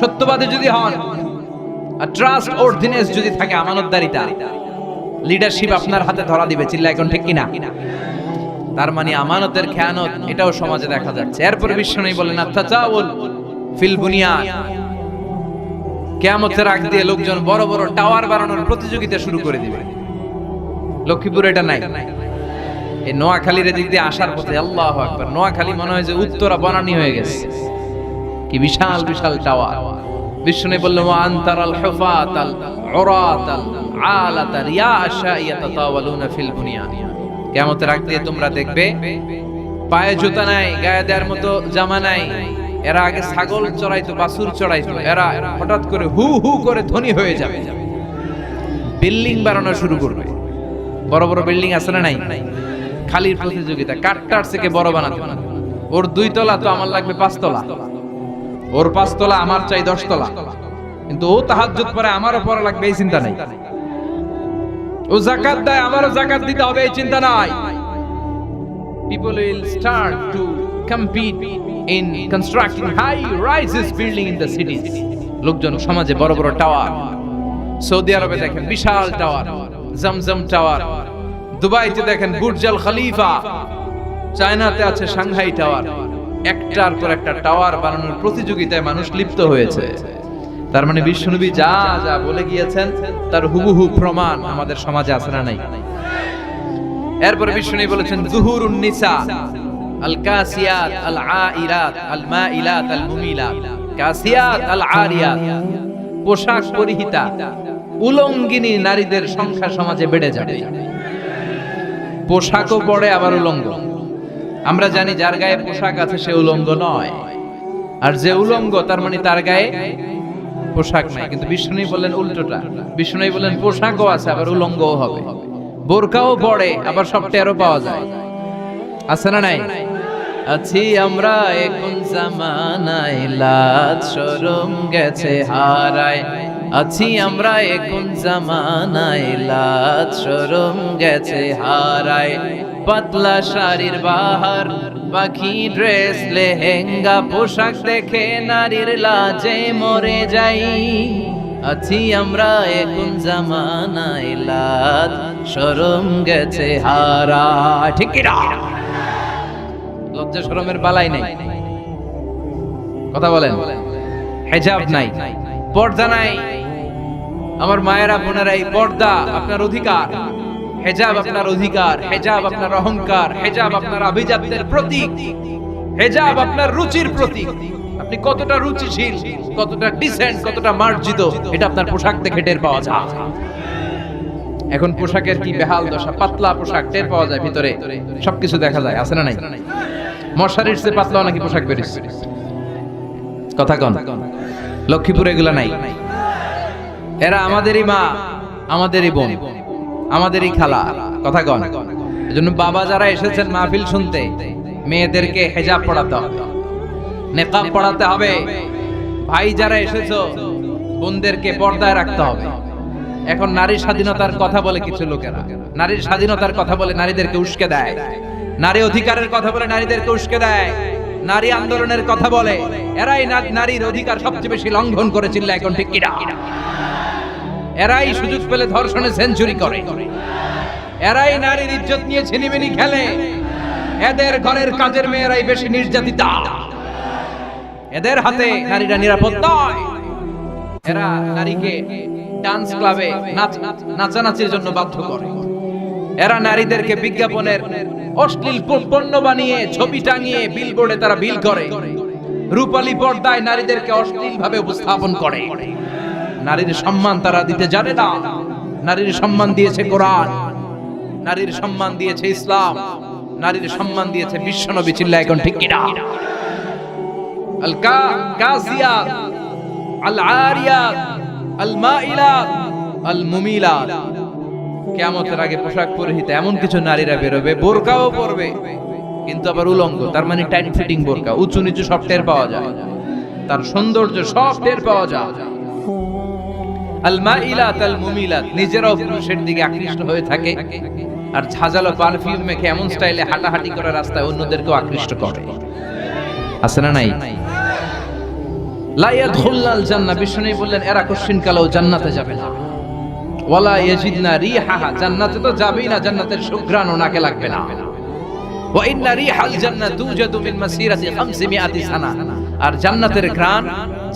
সত্যবাদী যদি হন আর ট্রাস্ট অর্ডিনেন্স যদি থাকে, আমানতদারিতা, লিডারশিপ আপনার হাতে ধরা দিবে। চিল্লা এখন ঠিক কিনা? তার মানে আমানতের খেয়ানত এটাও সমাজে দেখা যাচ্ছে। এরপর বিশ্বনবী বলেন আত-তাজাউল ফিল বুনিয়ান, কিয়ামতের আগ দিয়ে লোকজন বড় বড় টাওয়ার বানানোর প্রতিযোগিতা শুরু করে দিবে। লক্ষ্মীপুরে এটা নাই। এই নোয়াখালীর দিক দিয়ে আসার পথে আল্লাহু আকবার, নোয়াখালী মনে হয় যে উত্তরা বনানী হয়ে গেছে। কি বিশাল বিশাল টাওয়ার। বিষ্ণু বলল ওয়া আনতারাল হুফাতাল উরাতাল আলাতা রিয়াশা ইয়াতাতাওয়ালুনা ফিল বুনিয়ান। কিয়ামতের আগ দিয়ে তোমরা দেখবে পায়ে জুতা নাই, গায়ে দেওয়ার মতো জামা নাই। এরা আগে ছাগল চড়াইতো, বাছুর চড়াইতো, এরা হঠাৎ করে হু হু করে ধনী হয়ে যাবে, বিল্ডিং বানানো শুরু করবে। বড় বড় বিল্ডিং আছে না নাই? খালির প্রতিযোগিতা, কাঠটার থেকে বড় বানাতে। ওর 2 তলা তো আমার লাগবে 5 তলা, ওর 5 তলা আমার চাই 10 তলা। কিন্তু ও তাহাজ্জুদ পড়ে, আমারও পড়া লাগবে এই চিন্তা নাই। ও যাকাত দেয়, আমারও যাকাত দিতে হবে এই চিন্তা নাই। People will start to compete in constructing high-rises building in the cities. লোকজন সমাজে বড় বড় টাওয়ার। সৌদি আরবে দেখেন বিশাল টাওয়ার, জমজম টাওয়ার। দুবাইতে দেখেন বুর্জ আল খলিফা। চায়নাতে আছে সাংহাই টাওয়ার। একটার পর একটা টাওয়ার বানানোর প্রতিযোগিতায় মানুষ লিপ্ত হয়েছে। তার মানে বিশ্বনবী যা যা বলে গিয়েছেন তার হুবহু প্রমাণ আমাদের সমাজে আছে না নাই? এরপরে বিষ্ণু বলেছেন যুহুরুন নিসা আল কাসিয়াত আল আইরাত আল মাইলাত আল মুমিলাত কাসিয়াত আল আরিয়াত। পোশাক পরিহিতা উলঙ্গিনী নারীদের সংখ্যা সমাজে বেড়ে যাবে। পোশাকও পরে আবার উলঙ্গ। আমরা জানি যার গায়ে পোশাক আছে সে উলঙ্গ নয়, আর যে উলঙ্গ তার মানে তার গায়ে পোশাক নাই। কিন্তু বিষ্ণু বললেন উল্টোটা। বিষ্ণু বললেন পোশাকও আছে আবার উলঙ্গও হবে। বোরকাও পড়ে আবার সব টেরও পাওয়া যায়। আছে না নাই? আছি আমরা এখন জামানায়, লাজ শরম গেছে হারায়। আছি আমরা এখন জামানায়, লাজ শরম গেছে হারায়। পাতলা শাড়ির বাহার, পাখি ড্রেস লেহেঙ্গা, পোশাক দেখে নারীর লাজে মরে যাই। আছি আমরা এখন জামানায়, লাজ শরম গেছে হারায়। ঠিক কি না? লজ্জা শরমের বালাই নাই। কথা বলেন। হিজাব নাই, পর্দা নাই। আমার মায়েরা বোনেরা, এই পর্দা আপনার অধিকার, হিজাব আপনার অধিকার, হিজাব আপনার অহংকার, হিজাব আপনার আভিজাত্যের প্রতীক, হিজাব আপনার রুচির প্রতীক। আপনি কতটা রুচিশীল, কতটা ডিসেন্ট, কতটা মার্জিত, এটা আপনার পোশাক দেখে টের পাওয়া যায়। এখন পোশাকের কি বেহাল দশা। পাতলা পোশাক টের পাওয়া যায়, ভিতরে সবকিছু দেখা যায়। আছে না নাই? মশারির চেয়ে পাতলা নাকি পোশাক বেরিয়েছে? কথা কন। লক্ষ্মীপুরে এগুলা নাই। এরা আমাদেরই মা, আমাদেরই বোন, আমাদেরই খালা। কথা কন। এজন্য বাবা যারা এসেছেন মাহফিল শুনতে, মেয়েদেরকে হিজাব পড়াতে হবে, নেকাব পড়াতে হবে। ভাই যারা এসেছো, বোনদেরকে পর্দায় রাখতে হবে। এখন নারী স্বাধীনতার কথা বলে কিছু লোকেরা, নারীর স্বাধীনতার কথা বলে নারীদেরকে উস্কে দেয়, নারী অধিকারের কথা বলে নারীদেরকে উস্কে দেয়, নারী আন্দোলনের কথা বলে। এরাই নারীর অধিকার সবচেয়ে বেশি লঙ্ঘন করেছিল। এখন ঠিক কিনা? এরাই সুযোগ পেলে ধর্ষণে সেঞ্চুরি করে, এরাই নারীর ইজ্জত নিয়ে ছিনিমিনি খেলে। এদের ঘরের কাজের মেয়েরাই বেশি নির্যাতিতা, এদের হাতে নারীরা নিরাপদ নয়। এরা নারীকে ডান্স ক্লাবে নাচানাচির জন্য বাধ্য করে। এরা নারীদেরকে বিজ্ঞাপনের অশ্লীল পণ্য বানিয়ে ছবি টাঙিয়ে বিলবোর্ডে তারা বিল করে। রূপালী পর্দায় নারীদেরকে অশ্লীল ভাবে উপস্থাপন করে। নারীর সম্মান তারা দিতে জানে না। নারীর সম্মান দিয়েছে কোরআন, নারীর সম্মান দিয়েছে ইসলাম, নারীর সম্মান দিয়েছে বিশ্বনবী। চিল্লা এখন ঠিক কিনা? আল কাসিয়াত আল আরিয়াত আল মাইলাত আল মুমিলাত। কিয়ামতের আগে পোশাক পরিহিত এমন কিছু নারীরা বেরোবে, বোরকাও পরবে কিন্তু আবার উলঙ্গ। তার মানে টাইট ফিটিং বোরকা, উঁচু নিচু সব টের পাওয়া যায়, তার সৌন্দর্য সব টের পাওয়া যায়। আল মাইলাত আল মুমিলাত, নিজেরাও পুরুষের দিকে আকৃষ্ট হয়ে থাকে, আর ঝাঁঝালো পারফিউম মেখে এমন স্টাইলে হাঁটাহাঁটি করে রাস্তায় অন্যদেরকেও আকৃষ্ট করে। আছে না নাই? লা ইয়াদখুলনাল জান্নাহ, বিষ্ণু বললেন এরা কোশ্চিন কালেও জান্নাতে যাবে না। ওয়ালা ইয়াজিদনা রিহাহা, জান্নাতে তো যাবেই না, জান্নাতের সুঘ্রাণও নাকে লাগবে না। ওয়া ইন্না রিহাল জান্নাত তুজাদু মিন মাসিরাতি 500 সানা, আর জান্নাতের ঘ্রাণ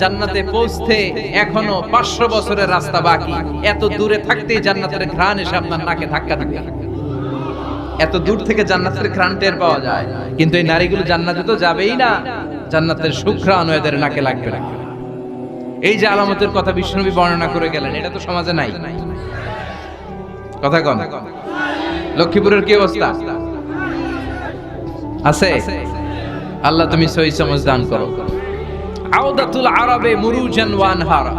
জান্নাতে পৌঁছতে এখনো 500 বছরের রাস্তা বাকি। এত দূরে থাকতেই জান্নাতের ঘ্রাণ এসে আপনার নাকে ধাক্কা দিবে। এত দূর থেকে জান্নাতের ঘ্রাণ টের পাওয়া যায়, কিন্তু এই নারীগুলো জান্নাতে তো যাবেই না, জান্নাতের সুঘ্রাণ এদের নাকে লাগবে না। এই যে আলামতের কথা বিশ্বনবী বর্ণনা করে গেলেন, এটা তো সমাজে নাই। কথা কন, লক্ষ্মীপুরের কি অবস্থা আছে? আল্লাহ তুমি সহি সমঝ দান করো। আওদাতুল আরবে মুরুজান ওয়া আনহারা।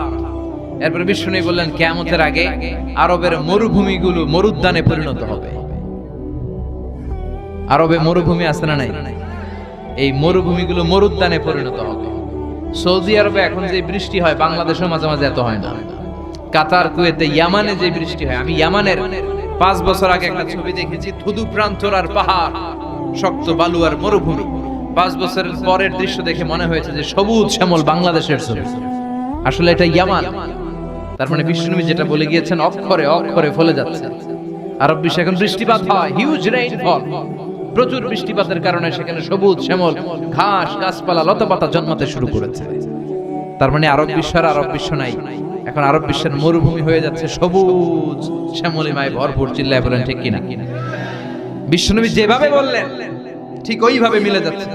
এরপর বিশ্বনবী বললেন কিয়ামতের আগে আরবের মরুভূমিগুলো মরুদ্যানে পরিণত হবে। আরবে মরুভূমি আছে না নাই? এই মরুভূমিগুলো মরুদ্যানে পরিণত হবে। সৌদি আরবে এখন যে বৃষ্টি হয় বাংলাদেশের মাঝে মাঝে এত হয় না। কাতার, কুয়েতে, ইয়ামানে যে বৃষ্টি হয়, আমি ইয়ামানের 5 বছর আগে একটা ছবি দেখেছি, থুদু প্রান্তর আর পাহাড়, শক্ত বালু আর মরুভূমি। 5 বছরের পরের দৃশ্য দেখে মনে হয়েছে যে সবুজ শ্যামল বাংলাদেশের ছবি। আসলে এটা ইয়ামান। তার মানে বিশ্বনবী যেটা বলে গিয়েছেন অক্ষরে অক্ষরে ফলে যাচ্ছে। আরব বিশ্বে এখন বৃষ্টিপাত হয়, হিউজ রেইনফল, প্রচুর বৃষ্টিপাতের কারণে সেখানে সবুজ শ্যামল ঘাস গাছপালা লতাপাতা জন্মাতে শুরু করেছে। তার মানে আরব বিশ্ব আর আরব বিশ্ব নাই, এখন আরব বিশ্বের মরুভূমি হয়ে যাচ্ছে সবুজ শ্যামলিমায় ভরপুর। চিল্লায় বলেন ঠিক কিনা? বিশ্বনবী যেভাবে বললেন ঠিক ওইভাবে মিলে যাচ্ছে।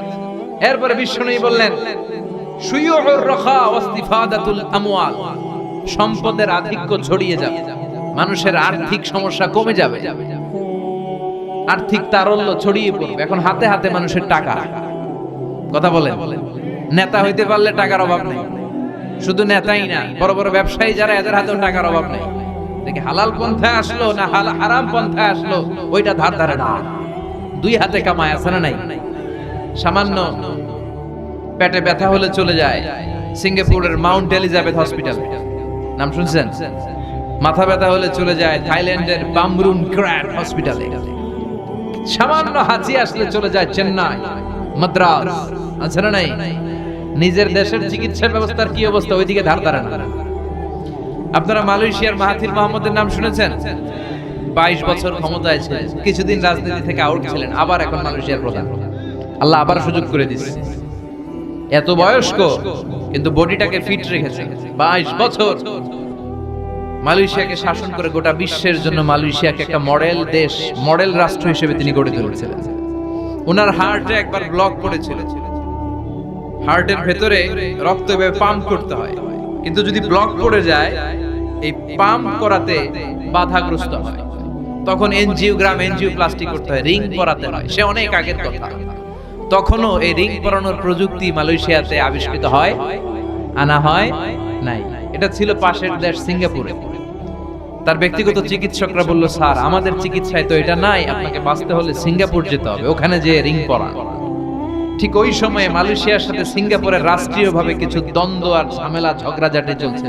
এরপরে বিশ্বনবী বললেন শুয়ুউর রাখা ওয়াস্তিফাদাতুল আমওয়াল, সম্পদের আধিক্য ছড়িয়ে যাবে, মানুষের আর্থিক সমস্যা কমে যাবে, আর্থিক তারল্য ছড়িয়ে পড়বে। এখন হাতে হাতে মানুষের টাকা। কথা বলেন, নেতা হইতে পারলে টাকার অভাব নেই। শুধু নেতাই না, বড় বড় ব্যবসায়ী যারা, এদের হাতেও টাকার অভাব নেই। দেখি হালাল পন্থায় আসলো না হারাম পন্থায় আসলো, ওইটা ধার ধারে না, 2 হাতে কামায়। আছে না নাই? সামান্য পেটে ব্যথা হলে চলে যায় সিঙ্গাপুরের মাউন্ট এলিজাবেথ হসপিটাল, নাম শুনছেন? মাথা ব্যথা হলে চলে যায় থাইল্যান্ডের বামরুন ক্র্যাট হসপিটালে। সামান্য হাঁচি আসলে চলে যায় চেন্নাই, মাদ্রাজ। আছে না নাই? নিজের দেশের চিকিৎসা ব্যবস্থার কি অবস্থা, ওইদিকে ধার ধারে না। আপনারা মালয়েশিয়ার মাহাথির মোহাম্মদের নাম শুনেছেন? 22 বছর ক্ষমতায় ছিলেন, কিছুদিন রাজনীতি থেকে আউট ছিলেন, আবার এখন মালয়েশিয়ার প্রধান। আল্লাহ আবার সুযোগ করে দিচ্ছে। এত বয়স্ক কিন্তু বডিটাকে ফিট রেখেছে। 22 বছর মালয়েশিয়াকে শাসন করে গোটা বিশ্বের জন্য মালয়েশিয়াকে একটা মডেল দেশ, মডেল রাষ্ট্র হিসেবে তিনি গড়ে তুলেছিলেন। ওনার হার্টে একবার ব্লক পড়েছিল, হার্টের ভেতরে রক্ত পাম্প করতে হয়, কিন্তু যদি ব্লক পড়ে যায় এই পাম্প করাতে বাধাগ্রস্ত হয়, তখন এনজিওপ্লাস্টি করতে হয়, রিং পরাতে হয়। সে অনেক আগের কথা, তখনও এই রিং পরানোর প্রযুক্তি মালয়েশিয়াতে আবিষ্কৃত হয়, আনা হয় নাই। এটা ছিল পাশের দেশ সিঙ্গাপুরে। তার ব্যক্তিগত চিকিৎসকরা বলল, স্যার আমাদের চিকিৎসায় তো এটা নাই, আপনাকে বাঁচতে হলে সিঙ্গাপুর যেতে হবে, ওখানে যে রিং পরান। ঠিক ওই সময়ে মালয়েশিয়ার সাথে সিঙ্গাপুরের রাষ্ট্রীয়ভাবে কিছু দ্বন্দ্ব আর ঝামেলা ঝগড়াঝাটি চলছে।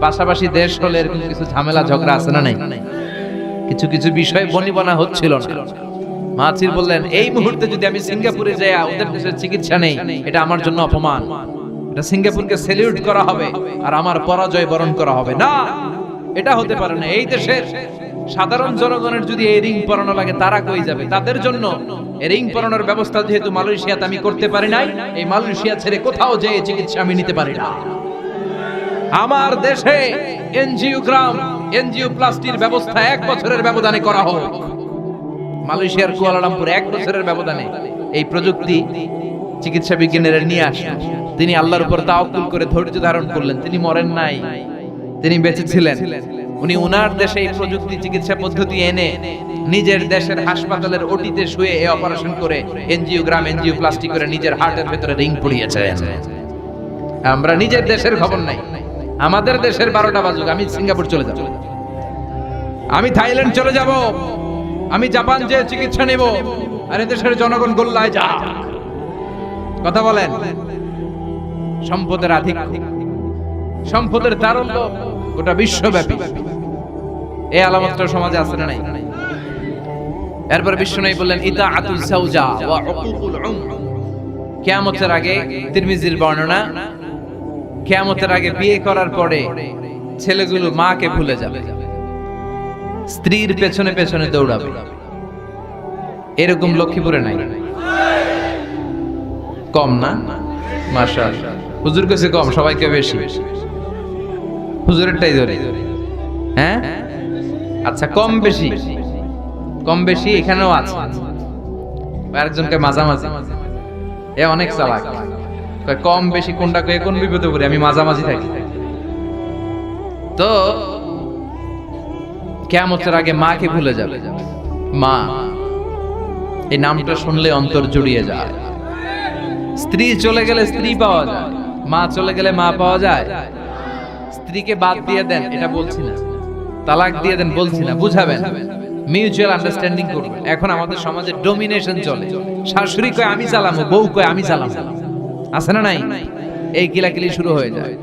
পাশাপাশি দেশ হলে এরকম কিছু ঝামেলা ঝগড়া আছে না নাই? কিছু কিছু বিষয়ে বনিবনা হচ্ছিল না। মাহাথির বললেন, এই মুহূর্তে যদি আমি সিঙ্গাপুরে যাই ওদের দেশের চিকিৎসা নেই, এটা আমার জন্য অপমান। এটা সিঙ্গাপুরকে স্যালিউট করা হবে আর আমার পরাজয় বরণ করা হবে না। এটা হতে পারে না। এই দেশের সাধারণ জনগণের যদি এই রিং পরানো লাগে, তারা কই যাবে? তাদের জন্য এই রিং পরানোর ব্যবস্থা যেহেতু মালয়েশিয়াতে আমি করতে পারি নাই, এই মালয়েশিয়া ছেড়ে কোথাও যেয়ে চিকিৎসা আমি নিতে পারি না। আমার দেশে এনজিওপ্লাস্টির ব্যবস্থা 1 বছরের ব্যবধানে করা হোক। মালয়েশিয়ার কুয়ালালামপুর 1 বছরের ব্যবধানে এই প্রযুক্তি চিকিৎসা বিজ্ঞানীরা নিয়ে আসেন। তিনি আল্লাহর উপর তাওয়াক্কুল করে ধৈর্য ধারণ করলেন। তিনি মরেন নাই, তিনি বেঁচে ছিলেন। উনি উনার দেশে এই প্রযুক্তি চিকিৎসা পদ্ধতি এনে নিজের দেশের হাসপাতালের ওটিতে শুয়ে এই অপারেশন করে এনজিওপ্লাস্টি করে নিজের হার্টের ভেতরে রিং পরিয়েছেন। আমরা নিজের দেশের খবর নাই। আমাদের দেশের 12টা বাজুক, আমি সিঙ্গাপুর চলে যাব, আমি থাইল্যান্ড চলে যাব, আমি জাপান যে চিকিৎসা নেব, আর দেশের জনগণ গোল্লায় যা। কথা বলেন, সম্পদের আধিক্য, সম্পদের তারল্য গোটা বিশ্বব্যাপী, এই আলামতটা সমাজে আছে না নাই? এরপর বিশ্বনবী বললেন, ইতাআতুজ যাওজা ওয়া উকুকুল উম। কিয়ামতের আগে, তিরমিজির বর্ণনা, কিয়ামতের আগে বিয়ে করার পরে ছেলেগুলো মাকে ভুলে যাবে, স্ত্রীর পেছনে পেছনে দৌড়াবে। এরকম লক্ষ্মীপুরে নাই, কম না? মাশাআল্লাহ। হুজুর কাছে কম, সবাইকে বেশি। হুজুরেরটাই ধরে, হ্যাঁ? আচ্ছা, কম বেশি, কম বেশি এখানেও আছে। আরেকজনকে মাঝামাঝি, এ অনেক চালাক, কয় কম বেশি কোনটা কয়ে কোন বিপদে পড়ে, আমি মাঝামাঝি থাকি। তো কিয়ামতের আগে মাকে ভুলে যাবে। মা, এই নামটা শুনলে অন্তর জুড়িয়ে যায়। স্ত্রী চলে গেলে স্ত্রী পাওয়া যায়, মা চলে গেলে মা পাওয়া যায়। স্ত্রীকে বাদ দিয়ে দেন, এটা বলছি না। তালাক দিয়ে দেন বলছি না, বুঝাবেন, মিউচুয়াল আন্ডারস্ট্যান্ডিং করবেন। এখন আমাদের সমাজে ডমিনেশন চলে, শাশুড়ি কয় আমি চালামু, বউ কয় আমি চালামু, আছে না নাই? এই কিলাকিলি শুরু হয়ে যায়।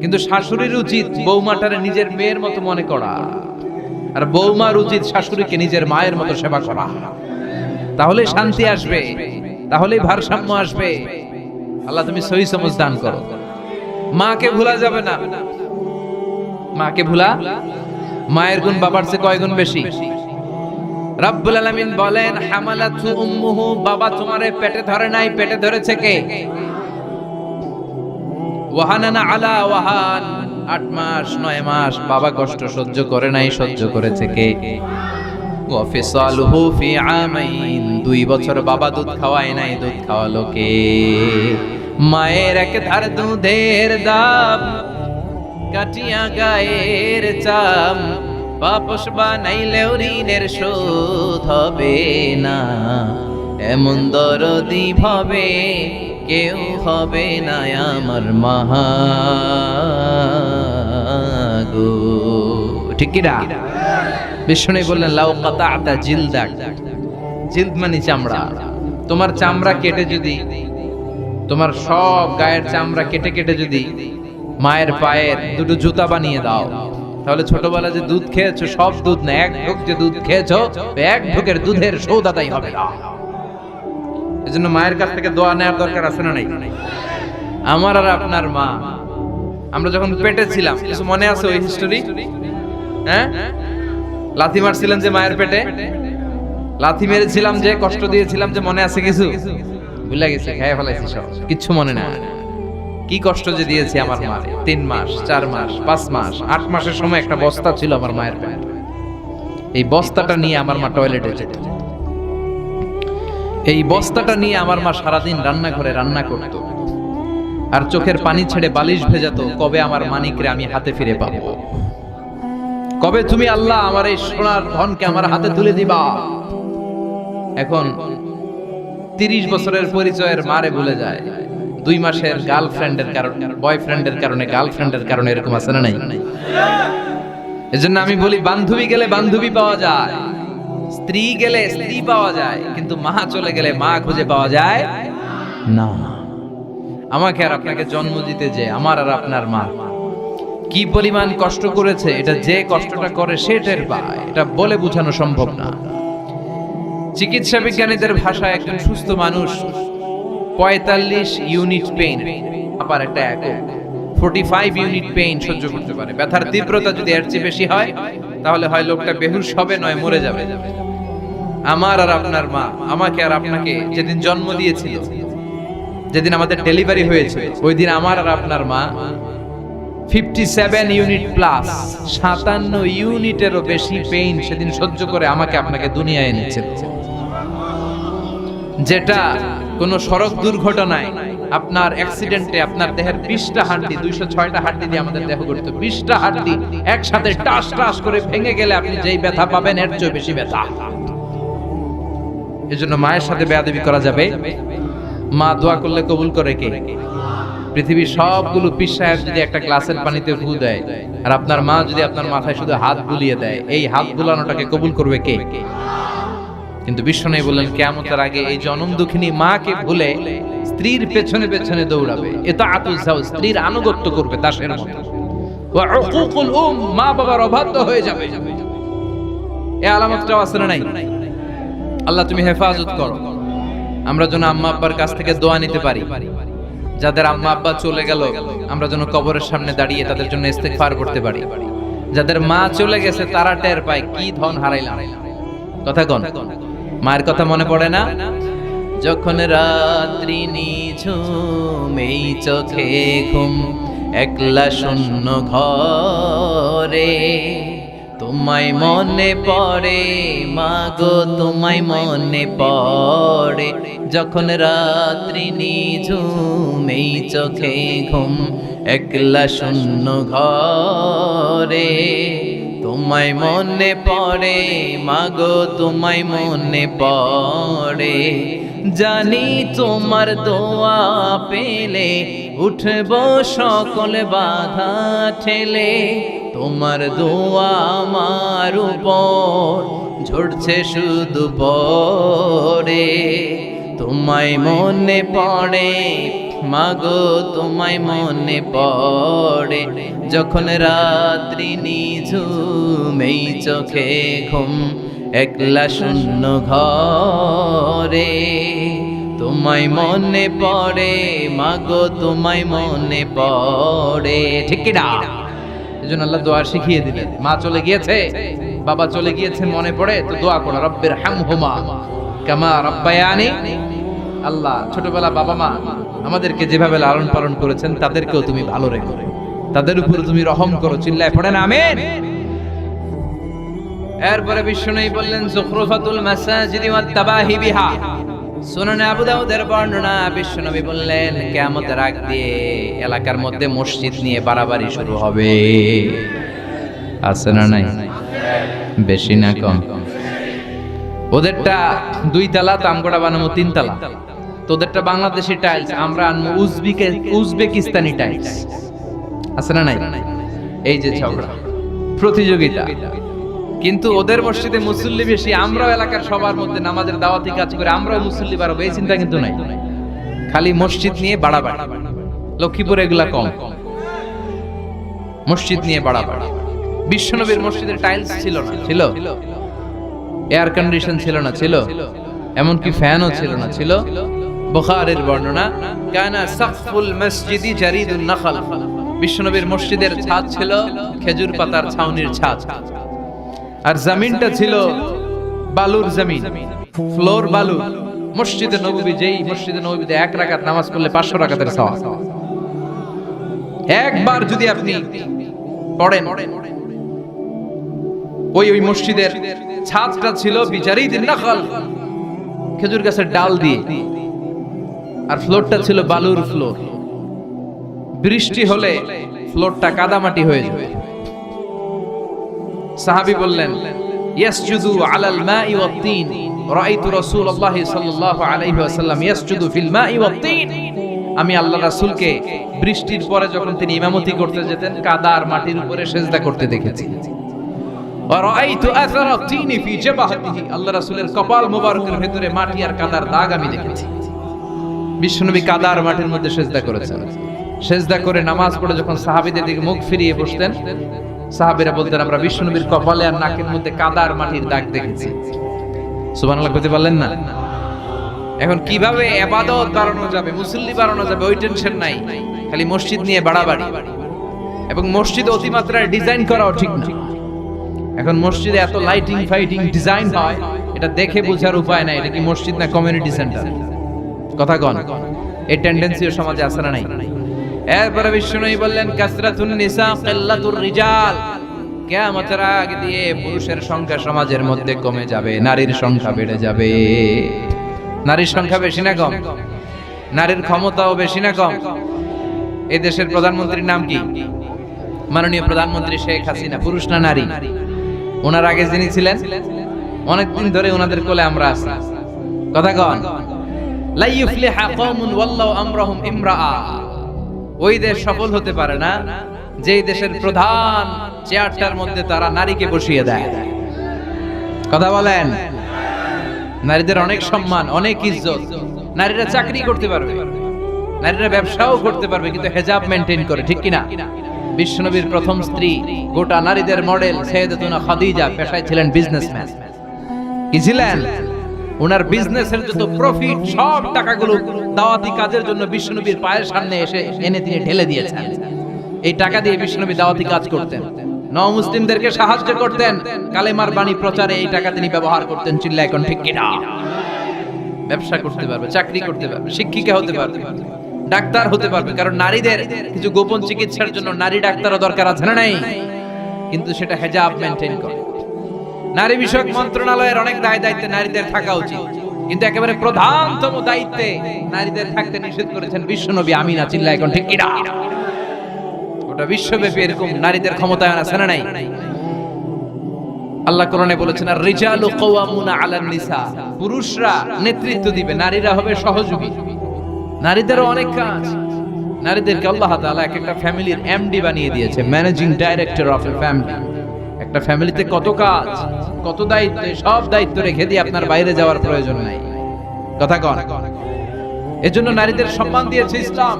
কিন্তু শাশুড়ির উচিত বৌমাটারে নিজের মেয়ের মতো মনে করা, আর বৌমার উচিত শাশুড়িকে নিজের মায়ের মতো সেবা করা। তাহলে শান্তি আসবে, তাহলেই ভারসাম্য আসবে। আল্লাহ তুমি সহি সমঝ দান করো। মাকে ভুলা যাবে না। মাকে ভুলা, মায়ের গুণ বাবার চেয়ে কয় গুণ বেশি? রব্বুল আলামিন বলেন, হামালাতু উম্মুহু, বাবা তোমারে পেটে ধরে নাই, পেটে ধরেছে কে? ওয়াহানানা আলা ওয়াহান, 8 মাস 9 মাস বাবা কষ্ট সহ্য করে নাই, সহ্য করেছে কে? ওয়া ফিসালুহু ফি আমাইন, 2 বছর বাবা দুধ খাওয়ায় নাই, দুধ খাওয়ালো কে? মায়ের এক ধার দুধের দাম কাটিয়া গায়ের চাম, বাপস বানাইলেও ঋণের শোধ হবে না। এমন দরদি ভাবে কেউ হবে না আমার মা গো, ঠিক কি না? বিষ্ণু বললেন, লাউ কাতা'তা জিলদাক, জিলদ মানে চামড়া, তোমার চামড়া কেটে যদি, তোমার সব গায়ের চামড়া কেটে কেটে যদি মায়ের পায়ের 2টো জুতা বানিয়ে দাও, তাহলে ছোটবেলা যে দুধ খেয়েছো সব দুধ না, এক ঢোক যে দুধ খেয়েছো, এক ঢোকের দুধের সৌদ আদায় হবে না। এজন্য মায়ের কাছ থেকে দোয়া নেওয়ার দরকার আছে না নাই? আমার আর আপনার মা, আমরা যখন পেটে ছিলাম, কিছু মনে আছে ওই হিস্টোরি? হ্যাঁ, লাথি মারছিলাম যে মায়ের পেটে, লাথি মেরেছিলাম যে, কষ্ট দিয়েছিলাম যে, মনে আছে কিছু? ভুলে গেছি, খেয়ে ফেলাইছি সব, কিচ্ছু মনে না। কি কষ্ট যে দিয়েছি আমার মা, 3 মাস 4 মাস 5 মাস 8 মাসের সময় একটা বস্তা ছিল আমার মায়ের পেটে। এই বস্তাটা নিয়ে আমার মা টয়লেটে যেত, এই বস্তাটা নিয়ে আমার মা সারাদিন রান্নাঘরে রান্না করত, আর চোখের পানি ছেড়ে বালিশ ভেজাতো, কবে আমার মানিকরে আমি হাতে ফিরে পাবো, কবে তুমি আল্লাহ আমার এই সোনার ধনকে আমার হাতে তুলে দিবা। এখন 30 বছরের পরিচয়ের মারে ভুলে যায়, 2 মাসের গার্লফ্রেন্ডের কারণে, বয়ফ্রেন্ডের কারণে, গার্লফ্রেন্ডের কারণে, এরকম আছে না নাই? এজন্য আমি বলি, বান্ধবী গেলে বান্ধবী পাওয়া যায়, স্ত্রী গেলে স্ত্রী পাওয়া যায়, কিন্তু মা চলে গেলে মা খুঁজে পাওয়া যায় না। আমাকে আর আপনাকে জন্ম দিতে যে আমার আর আপনার মা কি পরিমাণ কষ্ট করেছে, এটা যে কষ্টটা করে সে টের পায়, এটা বলে বোঝানো সম্ভব না। চিকিৎসা বিজ্ঞানীদের ভাষায় একজন সুস্থ মানুষ 45 ইউনিট পেইন, আবার একটা একক 45 ইউনিট পেইন সহ্য করতে পারে। ব্যথার তীব্রতা যদি এর চেয়ে বেশি হয়, তাহলে হয় লোকটা বেহুশ হবে, নয় মরে যাবে। আমার আর আপনার মা আমাকে আর আপনাকে যেদিন জন্ম দিয়েছিল, যেদিন আমাদের ডেলিভারি হয়েছে, ওই দিন আমার আর আপনার মা 57 ইউনিট প্লাস, 57 ইউনিটেরও বেশি পেইন সেদিন সহ্য করে আমাকে আপনাকে দুনিয়ায় এনেছিল। যেটা কোন সড়ক দুর্ঘটনায়, আপনার অ্যাক্সিডেন্টে আপনার দেহের 20টা হাড্ডি, 206টা হাড্ডি দিয়ে আমাদের দেহ গঠিত, 20টা হাড্ডি একসাথে টাস টাস করে ভেঙে গেলে আপনি যেই ব্যথা পাবেন এর চেয়ে বেশি ব্যথা। এজন্য মায়ের সাথে বেয়াদবি করা যাবে? মা দোয়া করলে কবুল করে কে? পৃথিবীর সবগুলো পীর সাহেব যদি একটা গ্লাসের পানিতে ফু দেয়, আর আপনার মা যদি আপনার মাথায় শুধু হাত বুলিয়ে দেয়, এই হাত বুলানোটাকে কবুল করবে কে? কিন্তু বিষ্ণু বললেন, কিয়ামতের আগে এই জনম দুঃখিনী মাকে ভুলে স্ত্রীর পেছনে পেছনে দৌড়াবে, ইতাআতুজ যাওজ, স্ত্রীর আনুগত্য করবে দাসের মতো। ওয়া উকুকুল মা বাবার অবাধ্য হয়ে যাবে। এই আলামতটাও আছে না নাই? আল্লাহ তুমি হেফাজত করো, আমরা যেন আম্মা আব্বার কাছ থেকে দোয়া নিতে পারি। যাদের আম্মা আব্বা চলে গেল, আমরা যেন কবরের সামনে দাঁড়িয়ে তাদের জন্য ইস্তেগফার করতে পারি। যাদের মা চলে গেছে তারা টের পায় কি ধন হারাইলাম। কথা কোন? মায়ের কথা মনে পড়ে না? যখন রাত্রি নিঝুম এই চোখে ঘুম একলা শূন্য ঘরে তোমায় মনে পড়ে মাগো তোমায় মনে পড়ে যখন রাত্রি নিঝুম এই চোখে ঘুম একলা শূন্য ঘরে তোমায় মনে পড়ে মাগো তোমায় মনে পড়ে জানি তোমার দোয়া পেলে উঠব সকল বাধা ঠেলে তোমার দোয়া আমার উপর ঝরছে শুধু পড়ে তোমায় মনে পড়ে মাগো তোমায় মনে পড়ে যখন রাত্রি নিঝুম এই চোখে ঘুম একলা শূন্য ঘরে তোমায় মনে পড়ে মাগো তোমায় মনে পড়ে ঠিক কি না এজন্য আল্লাহ দোয়া শিখিয়ে দিলেন মা চলে গিয়েছে বাবা চলে গিয়েছে মনে পড়ে তো দোয়া করো রব্বির হামহুমা কামা রাব্বায়ানি আল্লাহ ছোটবেলা বাবা মা আমাদেরকে যেভাবে লালন পালন করেছেন তাদেরকেও তুমি ভালো রেখো তাদের উপর তুমি রহম করো চিল্লায় পড়েন আমিন এরপরে বিশ্বনবী বললেন যুখরুফাতুল মাসাজিদি ওয়াত তাবাহি বিহা সুনানে আবু দাউদের বর্ণনা বিশ্বনবী বললেন কিয়ামতের আগ দিয়ে এলাকার মধ্যে মসজিদ নিয়ে বাড়াবাড়ি শুরু হবে আছে না নাই বেশি না কম ওদেরটা 2 তলা তামগোড়া বানাবো 3 তলা তোদেরটা বাংলাদেশি টাইলস আমরা আনবো উজবেকিস্তানি টাইলস আছে না নাই এই যে ঝগড়া প্রতিযোগিতা কিন্তু ওদের মসজিদে মুসল্লি বেশি আমরাও এলাকার সবার মধ্যে নামাজের দাওয়াতি কাজ করে আমরাও মুসল্লি বাড়াবো এই চিন্তা কিন্তু নাই খালি মসজিদ নিয়ে বাড়াবাড়ি লক্ষ্মীপুরে এগুলা কম মসজিদ নিয়ে বাড়াবাড়ি বিশ্বনবীর মসজিদের টাইলস ছিল না ছিল এয়ার কন্ডিশন ছিল না ছিল এমনকি ফ্যানও ছিল না ছিল বুখারীর বর্ণনা কানা সাকফুল মসজিদি জারিদুন নাখল বিশ্বনবীর মসজিদের ছাদ ছিল খেজুর পাতার ছাউনির ছাদ আর জমিনটা ছিল বালুর জমিন ফ্লোর বালু মসজিদে নববী যেই মসজিদে নববীতে 1 রাকাত নামাজ পড়লে 500 রাকাতের সওয়াব একবার যদি আপনি পড়েন ওই মসজিদের ছাদটা ছিল বিজারিদিন নাখল খেজুর গাছের ডাল দিয়ে আর ফ্লোরটা ছিল বালুর ফ্লোর বৃষ্টি হলে ফ্লোরটা কাদামাটি হয়ে যাবে সাহাবী বললেন ইয়াসজুদু আলাল মাই ওয়াত তিন রাআইতু রাসূলুল্লাহ সাল্লাল্লাহু আলাইহি ওয়াসাল্লাম ইয়াসজুদু ফিল মাই ওয়াত তিন আমি আল্লাহর রাসূলকে বৃষ্টির পরে যখন তিনি ইমামতি করতে যেতেন কাদা আর মাটির উপরে সিজদা করতে দেখেছি ওয়া রাআইতু আসারা তিন ফি জাবাহাতিহি আল্লাহর রাসূলের কপাল মোবারকের ভিতরে মাটি আর কাদার দাগ আমি দেখেছি বিশ্বনবী কাদা আর মাটির মধ্যে সিজদা করেছেন সিজদা করে নামাজ পড়ে যখন সাহাবীদের দিকে মুখ ফিরিয়ে বসতেন সাহাবীরা বলতেন আমরা বিশ্বনবীর কপালে আর নাকের মধ্যে কাদা আর মাটির দাগ দেখেছি সুবহানাল্লাহ কইতে পারলেন না এখন কিভাবে ইবাদত বাড়ানো যাবে মুসল্লি বাড়ানো যাবে ওই টেনশন নাই খালি মসজিদ নিয়ে বাড়াবাড়ি এবং মসজিদ অতিমাত্রায় ডিজাইন করাও ঠিক না এখন মসজিদে এত লাইটিং ফাইটিং ডিজাইন হয় এটা দেখে বোঝার উপায় নাই এটা কি মসজিদ না কমিউনিটি সেন্টার কথা কোন এই টেন্ডেন্সিও সমাজে আছে না নাই এরপরে বিশ্বনবী বললেন কাসরাতুন নিসা কিল্লাতুর রিজাল কিয়ামতের আগে দিয়ে পুরুষের সংখ্যা সমাজের মধ্যে কমে যাবে নারীর সংখ্যা বেড়ে যাবে নারীর সংখ্যা বেশি না কম নারীর ক্ষমতাও বেশি না কম এই দেশের প্রধানমন্ত্রীর নাম কি মাননীয় প্রধানমন্ত্রী শেখ হাসিনা পুরুষ না নারী ওনার আগে যিনি ছিলেন অনেকদিন ধরে ওনাদের কোলে আমরা আছি কথা কন লা ইফলিহা কওমুন ওয়াল্লাহু আমরাহুম ইমরাআ ওই দেশ সফল হতে পারে না যেই দেশের প্রধান চেয়ারটার মধ্যে তারা নারীকে বসিয়ে দেয় কথা বলেন নারীদের অনেক সম্মান অনেক ইজ্জত নারীরা চাকরি করতে পারবে নারীরা ব্যবসাও করতে পারবে কিন্তু হিজাব মেইনটেইন করে ঠিক কি না বিশ্বনবীর প্রথম স্ত্রী গোটা নারীদের মডেল সাইয়েদাতুনা খাদিজা পেশায় ছিলেন বিজনেসম্যান কি ছিলেন ওনার বিজনেসের যত প্রফিট সব টাকাগুলো দাওয়াতি কাজের জন্য বিশ্বনবীর পায়ের সামনে এসে এনে তিনি ঢেলে দিয়েছেন এই টাকা দিয়ে বিশ্বনবী দাওয়াতি কাজ করতেন নও-মুসলিমদেরকে সাহায্য করতেন কালেমার বাণী প্রচারে এই টাকা তিনি ব্যবহার করতেন চিল্লায় এখন ঠিক কি না ব্যবসা করতে পারবে, চাকরি করতে পারবে, শিক্ষিকা হতে পারবে, ডাক্তার হতে পারবে। কারণ নারীদের কিছু গোপন চিকিৎসার জন্য নারী ডাক্তারও দরকার আছে না নাই? কিন্তু সেটা হেজাব মেনটেন করে। নারী বিষয়ক মন্ত্রণালয়ের অনেক দায়িত্বে নারীদের থাকা উচিত, কিন্তু একেবারে প্রধানতম দায়িত্বে নারীদের থাকতে নিষেধ করেছেন বিশ্বনবী। আমিনা চিল্লা এখন ঠিক কিনা? ওটা বিশ্বব্যাপী এরকম নারীদের ক্ষমতায়ন আছে না নাই? আল্লাহ কোরআনে বলেছেন আর রিজালু কাওয়ামুনা আলান নিসা, পুরুষরা নেতৃত্ব দিবে, নারীরা হবে সহযোগী। নারীদেরও অনেক কাজ। নারীদেরকে আল্লাহ তাআলা একটা ফ্যামিলির এমডি বানিয়ে দিয়েছে, managing director of A family. একটা ফ্যামিলিতে কত কাজ, কত দায়িত্ব, সব দায়িত্ব রেখে দিয়ে আপনার বাইরে যাওয়ার প্রয়োজন নাই। কথা কন। এজন্য নারীদের সম্মান দিয়েছে ইসলাম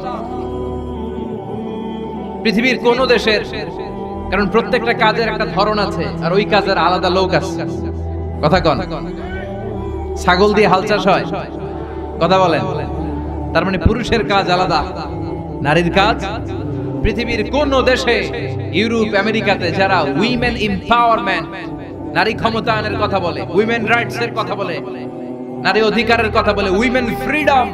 পৃথিবীর কোন দেশের। কারণ প্রত্যেকটা কাজের একটা ধরন আছে, আর ওই কাজের আলাদা লোক আছে। কথা কন। ছাগল দিয়ে হাল চাষ হয়, কথা বলেন। তার মানে পুরুষের কাজ আলাদা, নারীর কাজ। পৃথিবীর কোন দেশে, ইউরোপ, আমেরিকাতে যারা উইমেন এম্পাওয়ারমেন্ট, নারী ক্ষমতায়নের কথা বলে, উইমেন রাইটস এর কথা বলে, নারী অধিকারের কথা বলে, উইমেন ফ্রিডম,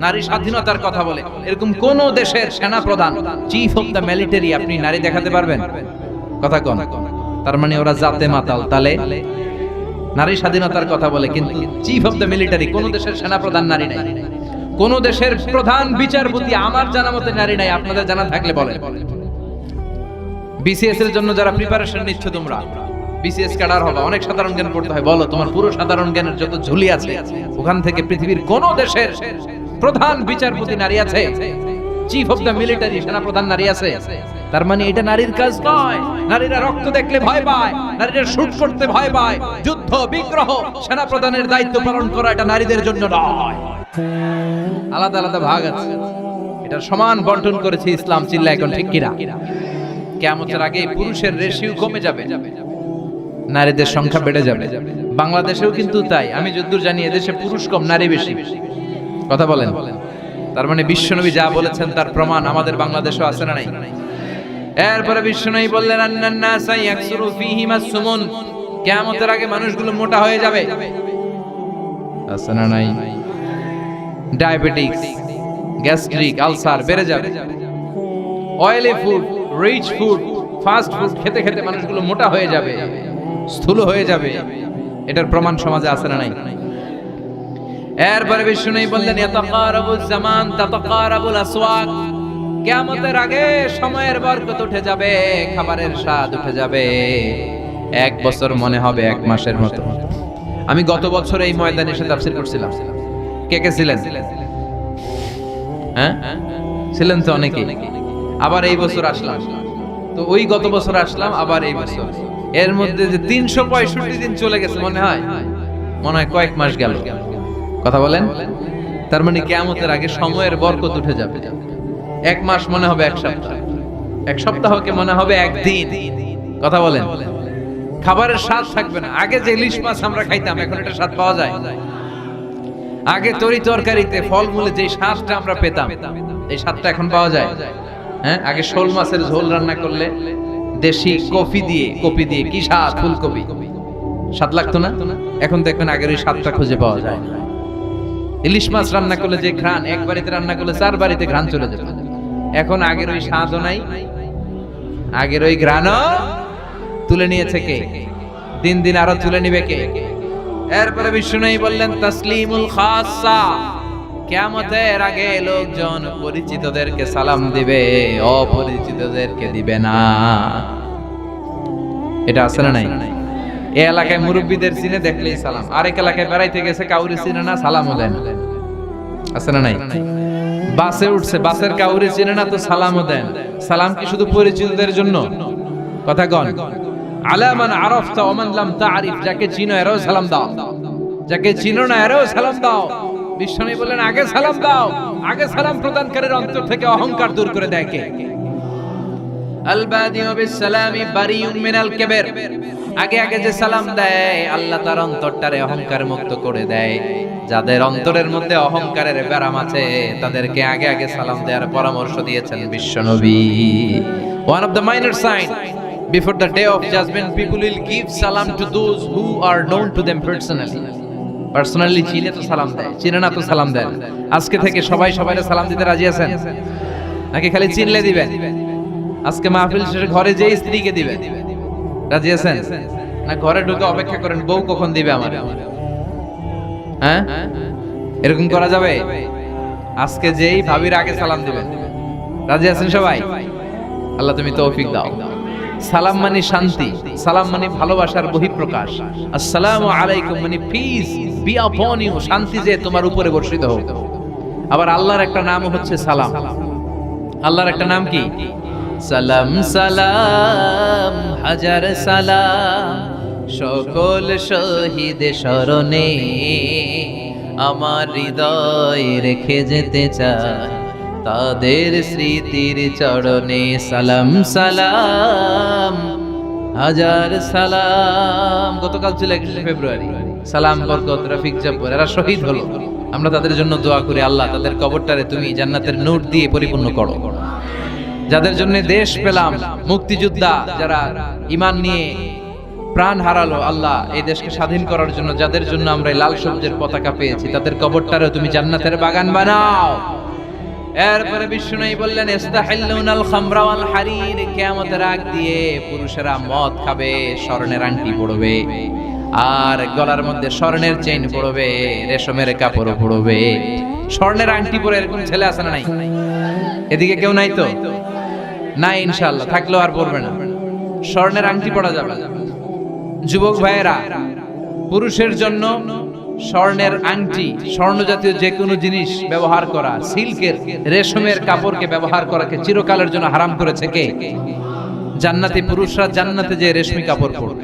নারী স্বাধীনতার কথা বলে, এরকম কোন দেশের সেনা প্রধান, চিফ অফ দ্য মিলিটারি আপনি নারী দেখাতে পারবেন? কথা কন। তার মানে ওরা জাতে মাতাল। তালে নারী স্বাধীনতার কথা বলে, কিন্তু চিফ অফ দ্য মিলিটারি কোন দেশের সেনা প্রধান নারী নাই। কোন দেশের প্রধান বিচারপতি আমার জানা মতে নারী নাই। আপনাদের জানা থাকলে বলেন। বিসিএস এর জন্য যারা প্রিপারেশন নিচ্ছ, তোমরা বিসিএস ক্যাডার হবে, অনেক সাধারণ জ্ঞান পড়তে হয়। বলো তোমার পুরো সাধারণ জ্ঞানের যত ঝুলি আছে, ওখান থেকে পৃথিবীর কোন দেশের প্রধান বিচারপতি নারী আছে? চিফ অফ দ্য মিলিটারি সেনা প্রধান নারী আছে? তার মানে এটা নারীর কাজ নয়। নারীরা রক্ত দেখলে ভয় পায়, নারীরা শুট করতে ভয় পায়, যুদ্ধ বিগ্রহ সেনা প্রধানের দায়িত্ব পালন করা এটা নারীদের জন্য নয়। আলাদা আলাদা ভাগ আছে, এটার সমান বন্টন করেছে ইসলাম। চিল্লা এখন ঠিক কিনা? কিয়ামতের আগে পুরুষের রেশিও কমে যাবে, নারীদের সংখ্যা বেড়ে যাবে। বাংলাদেশেও কিন্তু তাই। আমি যতদূর জানি এদেশে পুরুষ কম, নারী বেশি। কথা বলেন। তার মানে বিশ্বনবী যা বলেছেন তার প্রমাণ আমাদের বাংলাদেশেও আছে না নাই? এরপরে বিশ্বনবী বললেন আন্নান নাসা ইয়াকসুরু ফীহিমাস সুমুন, কিয়ামতের আগে মানুষগুলো মোটা হয়ে যাবে। আছে না নাই? ডায়াবেটিস, গ্যাস্ট্রিক, আলসার বেড়ে যাবে। Oily food, rich food, fast food খেতে খেতে মানুষগুলো মোটা হয়ে যাবে, স্থূল হয়ে যাবে। এটার প্রমাণ সমাজে আছে না নাই? এরপরে বিশ্বনবী বললেন ইয়াতাকারাবুজ জামান তাতাকারাবুল আসওয়াক, কিয়ামতের আগে সময়ের বরকত উঠে যাবে, খাবারের স্বাদ উঠে যাবে। এক বছর মনে হবে এক মাসের মতো। আমি গত বছর এই ময়দানে এসে তাফসীর করছিলাম। কে কে ছিলেন? হ্যাঁ ছিলেন তো অনেকেই। আবার এই বছর আসলাম, তো ওই গত বছর আসলাম, আবার এই বছর। এর মধ্যে যে 365 দিন চলে গেছে, মনে হয় কয়েক মাস গেল। কথা বলেন। তার মানে কিয়ামতের আগে সময়ের বরকত উঠে যাবে। এক মাস মনে হবে এক সপ্তাহ, এক সপ্তাহকে মনে হবে একদিন। কথা বলেন। খাবারের স্বাদ থাকবে না। আগে যে ইলিশ মাছ আমরা খাইতাম, এখন এটা স্বাদ পাওয়া যায়? আগে তরি তরকারিতে ফলমূলে যে স্বাদটা আমরা পেতাম, এই স্বাদটা এখন পাওয়া যায়? হ্যাঁ, আগে শোল মাছের ঝোল রান্না করলে দেশি কফি দিয়ে কি স্বাদ, ফুলকপি, স্বাদ লাগতো না? এখন দেখবেন আগের ওই স্বাদটা খুঁজে পাওয়া যায় না। ইলিশ মাছ রান্না করলে যে ঘ্রাণ, এক বাড়িতে রান্না করলে 4 বাড়িতে ঘ্রাণ চলে যেত। এখন আগের ওই স্বাদও নাই, আগের ওই ঘ্রাণও তুলে নিয়েছে কে? দিন দিন আরো তুলে নিবে কে? এরপরে বিশ্বনবী বললেন তাসলিমুল খাসসা, কিয়ামতের আগে লোকজন পরিচিতদেরকে সালাম দিবে, অপরিচিতদেরকে দিবে না। এটা আছে না নাই? এই এলাকায় মুরব্বীদের চিনে দেখলেই সালাম, আরেক এলাকায় বেড়াইতে গেছে কাউরে চিনে না, সালামও দেন। আছে না নাই? বাসে উঠছে, বাসের কাউরে চিনে না, তো সালামও দেন। সালাম কি শুধু পরিচিতদের জন্য? কথা কন। আলা মান আরাফতা ওয়া মান লাম তা'রিফ, যাকে চিনো এরাও সালাম দাও, যাকে চিনো না এরাও সালাম দাও। বিশ্বনবী বলেন আগে সালাম দাও। আগে সালাম প্রদানকারীর অন্তর থেকে অহংকার দূর করে দেয় কে? আল বাদিউ বিসসালামি বারিউম মিনাল কিবর, আগে আগে যে সালাম দেয় আল্লাহ তার অন্তরটারে অহংকার মুক্ত করে দেয়। যাদের অন্তরের মধ্যে অহংকারের ব্যারাম আছে তাদেরকে আগে আগে সালাম দেওয়ার পরামর্শ দিয়েছেন বিশ্বনবী। One of the minor sign before the day of judgment, people will give salam to those who are known to them personally. Personally চিনে তো সালাম দেয়, চিনে না তো সালাম দেয়। আজকে থেকে সবাই সবাইকে সালাম দিতে রাজি আছেন নাকি খালি চিনলে দিবেন? আজকে মাহফিল শেষে ঘরে যেই স্ত্রীকে দিবেন, রাজি আছেন? না ঘরে ঢুকে অপেক্ষা করেন বউ কখন দিবে আমার? হ্যাঁ, এরকম করা যাবে? আজকে যেই ভাবির আগে সালাম দিবেন, রাজি আছেন সবাই? আল্লাহ তুমি তৌফিক দাও। সালাম মানে শান্তি, সালাম মানে ভালোবাসার বহিঃপ্রকাশ। আসসালামু আলাইকুম মানে পিস বি আপন ইউ, শান্তি যে তোমার উপরে বর্ষিত হোক। আবার আল্লাহর একটা নাম হচ্ছে সালাম। আল্লাহর একটা নাম কি? সালাম সালাম হাজার সালাম, সকল শহীদ স্মরণে আমার হৃদয় রেখে যেতে চাই তাদের স্মৃতির চরণে। সালাম সালাম হাজার সালাম। গতকাল ছিল 21 ফেব্রুয়ারি। সালাম, বরকত, রফিক, জব্বর এরা শহীদ হলো। আমরা তাদের জন্য দোয়া করি, আল্লাহ তাদের কবরটারে তুমি জান্নাতের নূর দিয়ে পরিপূর্ণ করো। যাদের জন্য দেশ পেলাম, মুক্তিযোদ্ধা যারা ঈমান নিয়ে প্রাণ হারালো, আল্লাহ এই দেশকে স্বাধীন করার জন্য যাদের জন্য আমরা এই লাল সবুজের পতাকা পেয়েছি, তাদের কবরটারে তুমি জান্নাতের বাগান বানাও। এরপরে বিষ্ণুই বললেন ইস্তাহিল্লুনাল খামরা ওয়াল হারির, কিয়ামতের আগ দিয়ে পুরুষেরা মদ খাবে, স্বর্ণের আংটি পরবে, আর গলার মধ্যে স্বর্ণের চেইন পরবে, রেশমের কাপড় পরবে। স্বর্ণের আংটি পরে এরকম ছেলে আছে না নাই? এদিকে কেউ নাই তো? নাই, ইনশাআল্লাহ থাকলেও আর পরবে না। স্বর্ণের আংটি পরা যাবে। যুবক ভাইয়েরা, পুরুষের জন্য স্বর্ণের আংটি, স্বর্ণ জাতীয় যে কোনো জিনিস ব্যবহার করা, সিল্কের রেশমের কাপড়কে ব্যবহার করাকে চিরকালের জন্য হারাম করেছে কে? জান্নাতি পুরুষরা জান্নাতে যে রেশমি কাপড় পরবে।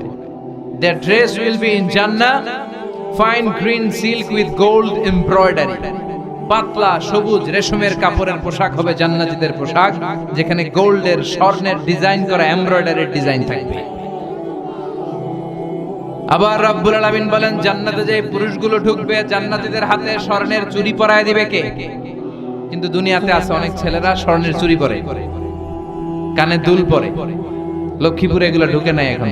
Their dress will be in Jannah, fine green silk with gold embroidery. পাতলা সবুজ রেশমের কাপড়ের পোশাক হবে জান্নাতীদের পোশাক, যেখানে গোল্ডের স্বর্ণের ডিজাইন করা এমব্রয়ডারির ডিজাইন থাকবে। আবার রব্বুল আলামিন বলেন জান্নাতে যে পুরুষগুলো ঢুকবে জান্নাতীদের হাতে স্বর্ণের চুড়ি পরায় দিবে কে? কিন্তু দুনিয়াতে আছে অনেক ছেলেরা স্বর্ণের চুড়ি পরে, কানে দুল পরে। লক্ষ্মীপুরে এগুলো ঢুকে নাই এখন।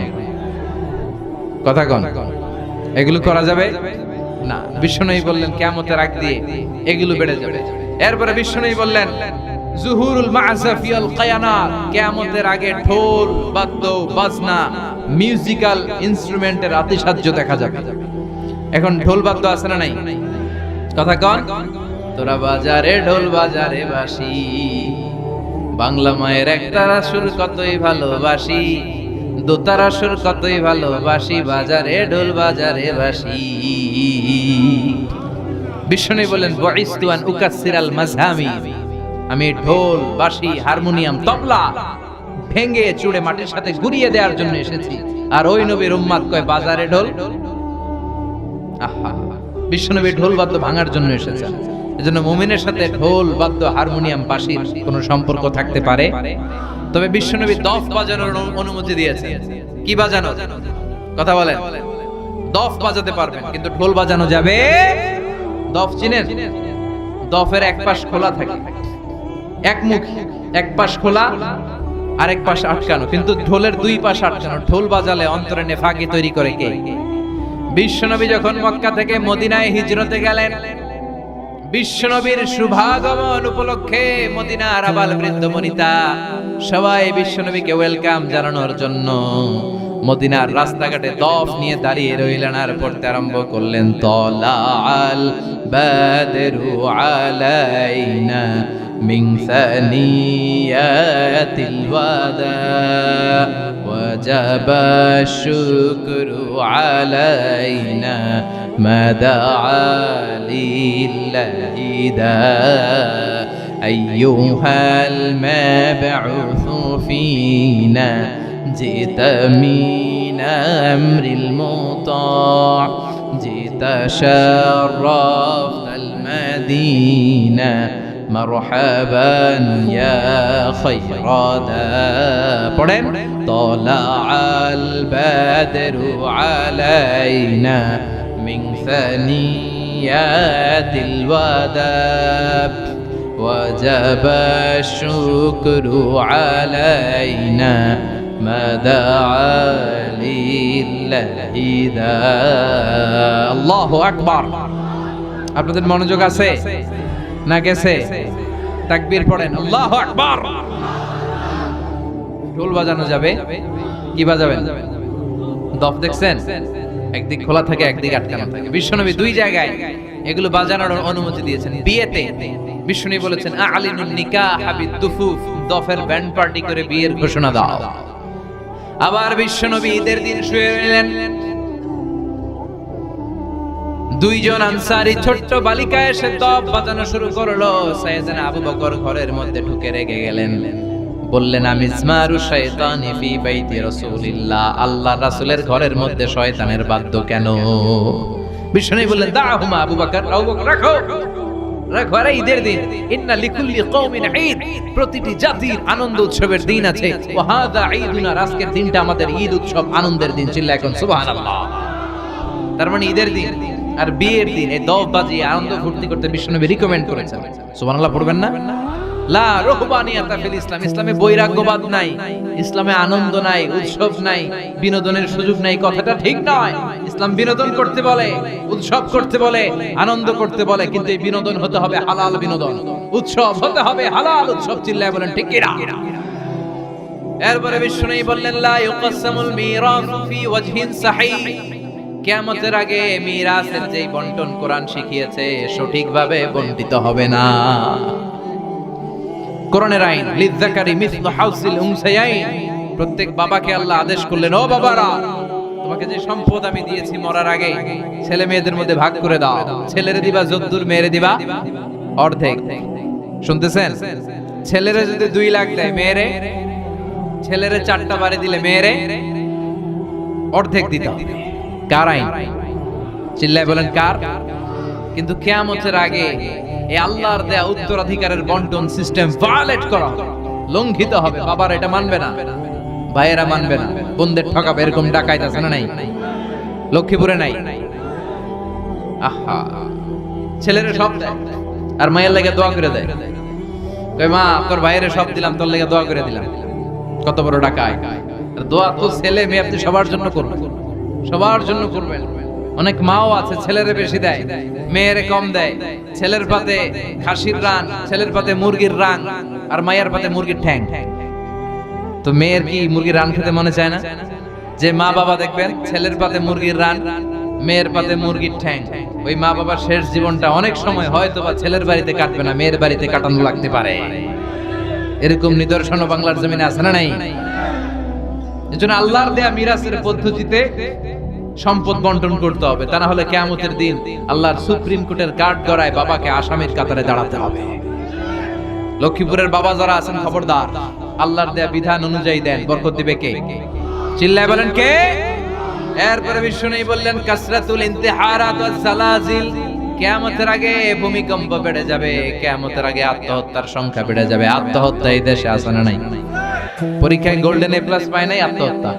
কথা কন, এগুলো করা যাবে না। বিশ্বনবী বললেন কিয়ামতের আগ দিয়ে এগুলো বেড়ে যাবে। এরপরে বিশ্বনবী বললেন জুহুরুল মা'জাফি আল কায়ানাত, কিয়ামতের আগে ঢোল, বাদ্য, বাজনা, মিউজিক্যাল ইনস্ট্রুমেন্টের আতিশায্য দেখা যাবে। এখন ঢোল বাদ্য আছে না নাই? কথা কন। তোরা বাজারে ঢোল বাজারে বাঁশি, বাংলা মায়ের একতারা সুর কতই ভালোবাসি, দোতারা সুর কতই ভালোবাসি, বাজারে ঢোল বাজারে বাঁশি। বিশ্বনবী বলেন বুইসতু আন উকাসসিরাল মাযহামি, আমি ঢোল, বাঁশি, হারমোনিয়াম, তবলা ভেঙে চুড়ে মাটির সাথে গুড়িয়ে দেওয়ার জন্য এসেছি। আর ওই নবীর উম্মত কয় বাজারে ঢোল। আহা, বিশ্বনবী ঢোল বাদ্য ভাঙার জন্য এসেছেন। এজন্য মুমিনের সাথে ঢোল বাদ্য, হারমোনিয়াম, বাঁশির কোনো সম্পর্ক থাকতে পারে? তবে বিশ্বনবী দফ বাজানোর অনুমতি দিয়েছেন। কি বাজানো? কথা বলেন। দফ বাজাতে পারবেন, কিন্তু ঢোল বাজানো যাবে? দফ চিনেন? দফের এক পাশ খোলা থাকে, এক মুখ, এক পাশ খোলা আর এক পাশ আটকানো, কিন্তু ঢোলের দুই পাশ আটকানো। ঢোল বাজালে অন্তরে নেফাকি তৈরি করে কে? বিশ্বনবী যখন মক্কা থেকে মদিনায় হিজরতে গেলেন, বিশ্বনবীর শুভাগমন উপলক্ষে মদিনার আবাল বৃদ্ধ বনিতা সবাই বিশ্বনবীকে ওয়েলকাম জানানোর জন্য মদিনার রাস্তাঘাটে দফ নিয়ে দাঁড়িয়ে রইলেন আর পড়তে আরম্ভ করলেন তলাআল বাদরু আলাইনা মিন সানিয়াতিল ওয়াদা ওয়াজাবা শুকরু আলাইনা মাদাআ লিল্লাহি দা আইয়ুহাল মাবউসু ফিনা جئت من أمر المطاع جئت شرفت المدينة مرحبا يا خير داء طلع البدر علينا من ثنيات الوداع وجب الشكر علينا মা দাআ লিল্লাহি দা। আল্লাহু আকবার। আপনাদের মনোযোগ আছে না গেছে? তাকবীর পড়েন, আল্লাহু আকবার। ঢোল বাজানো যাবে, কি বাজাবেন? দফ দেখছেন? একদিক খোলা থাকে, একদিক আটকানো থাকে। বিশ্বনবী দুই জায়গায় এগুলো বাজানোর অনুমতি দিয়েছেন। বিয়েতে বিশ্বনবী বলেছেন আলিনুন নিকাহ বিদ্দুফুফ, দফের ব্যান্ড পার্টি করে বিয়ের ঘোষণা দাও। আবার বিশ্বনবী ঈদের দিন শুয়ে রইলেন, দুইজন আনসারী ছোট্ট বালিকা এসে দফ বাজানো শুরু করলো। সাইয়েদনা আবু বকর ঘরের মধ্যে ঢুকে রেগে গেলেন, বললেন আমিজমারু শাইতানি ফি বাইতি রাসূলিল্লাহ, আল্লাহর রাসূলের ঘরের মধ্যে শয়তানের বাদ্য কেন? বিশ্বনবী বললেন দাহুমা আবু বকর, আবু বকর রাখো রাখো, আরে ঈদের দিন, ইন্না লিকুল্লি কওমিন ঈদ, প্রতিটি জাতির আনন্দ উৎসবের দিন আছে। ওয়া হাযা ঈদুনা, আজকের দিনটা আমাদের ঈদ উৎসব আনন্দের দিন। চিল্লা এখন সুবহানাল্লাহ। তার মানে ঈদের দিন আর বিয়ের দিন এই দফ বাজিয়ে আনন্দ ফুর্তি করতে বিশ্বনবী রিকমেন্ড করেছেন। সুবহানাল্লাহ পড়বেন না? লা রুহবানিয়াতা ফিল ইসলাম, ইসলামে বৈরাগ্যবাদ নাই, ইসলামে আনন্দ নাই, উৎসব নাই, বিনোদনের সুযোগ নাই, কথাটা ঠিক নয়। ইসলাম বিনোদন করতে বলে, উৎসব করতে বলে, আনন্দ করতে বলে, কিন্তু এই বিনোদন হতে হবে হালাল বিনোদন, উৎসব হতে হবে হালাল উৎসব। চিল্লায় বলেন ঠিক কি না? এরপরে বিশ্বনবী বললেন লা ইউকাসসামুল মিরাস ফি ওয়াজহিন সাহিহ, কিয়ামতের আগে মিরাসের যেই বন্টন কোরআন শিখিয়েছে সঠিকভাবে বন্টিত হবে না। কোরআনের আইন লিযযাকারি মিসলু হাউসিল উনসায়াইন, প্রত্যেক বাবাকে আল্লাহ আদেশ করলেন, ও বাবারা, তোমাকে যে সম্পদ আমি দিয়েছি মরার আগে ছেলে মেয়েদের মধ্যে ভাগ করে দাও। ছেলেরে দিবা যদ্দুর, মেয়েরে দিবা অর্ধেক। শুনতেছেন? ছেলেরে যদি 2 লাখ দেয়, মেয়েরে, ছেলেরে 4টা বাড়ি দিলে মেয়েরে অর্ধেক দিতে হবে। কার আইন? চিল্লায় বলেন কার? কিন্তু কিয়ামতের আগে এই আল্লাহর দেয়া উত্তরাধিকারের বন্টন সিস্টেম ভায়োলেট করা হবে, লঙ্ঘিত হবে। বাবার এটা মানবে না, ভাইয়েরা মানবে না, বোনদের ঠকাবে। এরকম ডাকাইত আছে না নাই? লক্ষ্মীপুরে নাই? আহা, ছেলেরা সব দেয় আর মায়ের লেগে দোয়া করে দেয়। কই মা, তোর ভাইয়েরে সব দিলাম, তোর লেগে দোয়া করে দিলাম। কত বড় ডাকায়! দোয়া তো ছেলে মেয়ে আপনি সবার জন্য করবেন, সবার জন্য করবেন। অনেক মাও আছে ছেলেরে বেশি দেয়, মেয়েরে কম দেয়। ছেলের পাতে খাসির রান, ছেলের পাতে মুরগির রান, আর মায়ের পাতে মুরগির ঠ্যাং। তো মেয়ের কি মুরগির রান খেতে মনে চায় না? যে মা বাবা দেখবেন ছেলের পাতে মুরগির রান, মেয়ের পাতে মুরগির ঠ্যাং, ওই মা বাবার শেষ জীবনটা অনেক সময় হয়তো বা ছেলের বাড়িতে কাটবে না, মেয়ের বাড়িতে কাটানো লাগতে পারে। এরকম নিদর্শন বাংলার জমিনে আছে না নাই? এজন্য আল্লাহর দেয়া মিরাসের পদ্ধতিতে সম্পদ বন্টন করতে হবে, তা না হলে কিয়ামতের দিন আল্লাহর সুপ্রিম কোর্টের কাঠ গড়ায় বাবাকে আসামির কাতারে দাঁড়াতে হবে। লক্ষ্মীপুরের বাবা যারা আছেন খবরদার, আল্লাহর দেয়া বিধান অনুযায়ী দেন, বরকত দিবে কে? চিল্লায় বলেন কে? এরপরে বিশ্বনবী বললেন কাসরাতুল ইন্তিহারাত ওয়াজ জালাজিল, কিয়ামতের আগে ভূমিকম্প বেড়ে যাবে, কিয়ামতের আগে আত্মহত্যার সংখ্যা বেড়ে যাবে। আত্মহত্যা এই দেশে আছে না নাই? পরীক্ষায় গোল্ডেন এ প্লাস পায় নাই, আত্মহত্যা।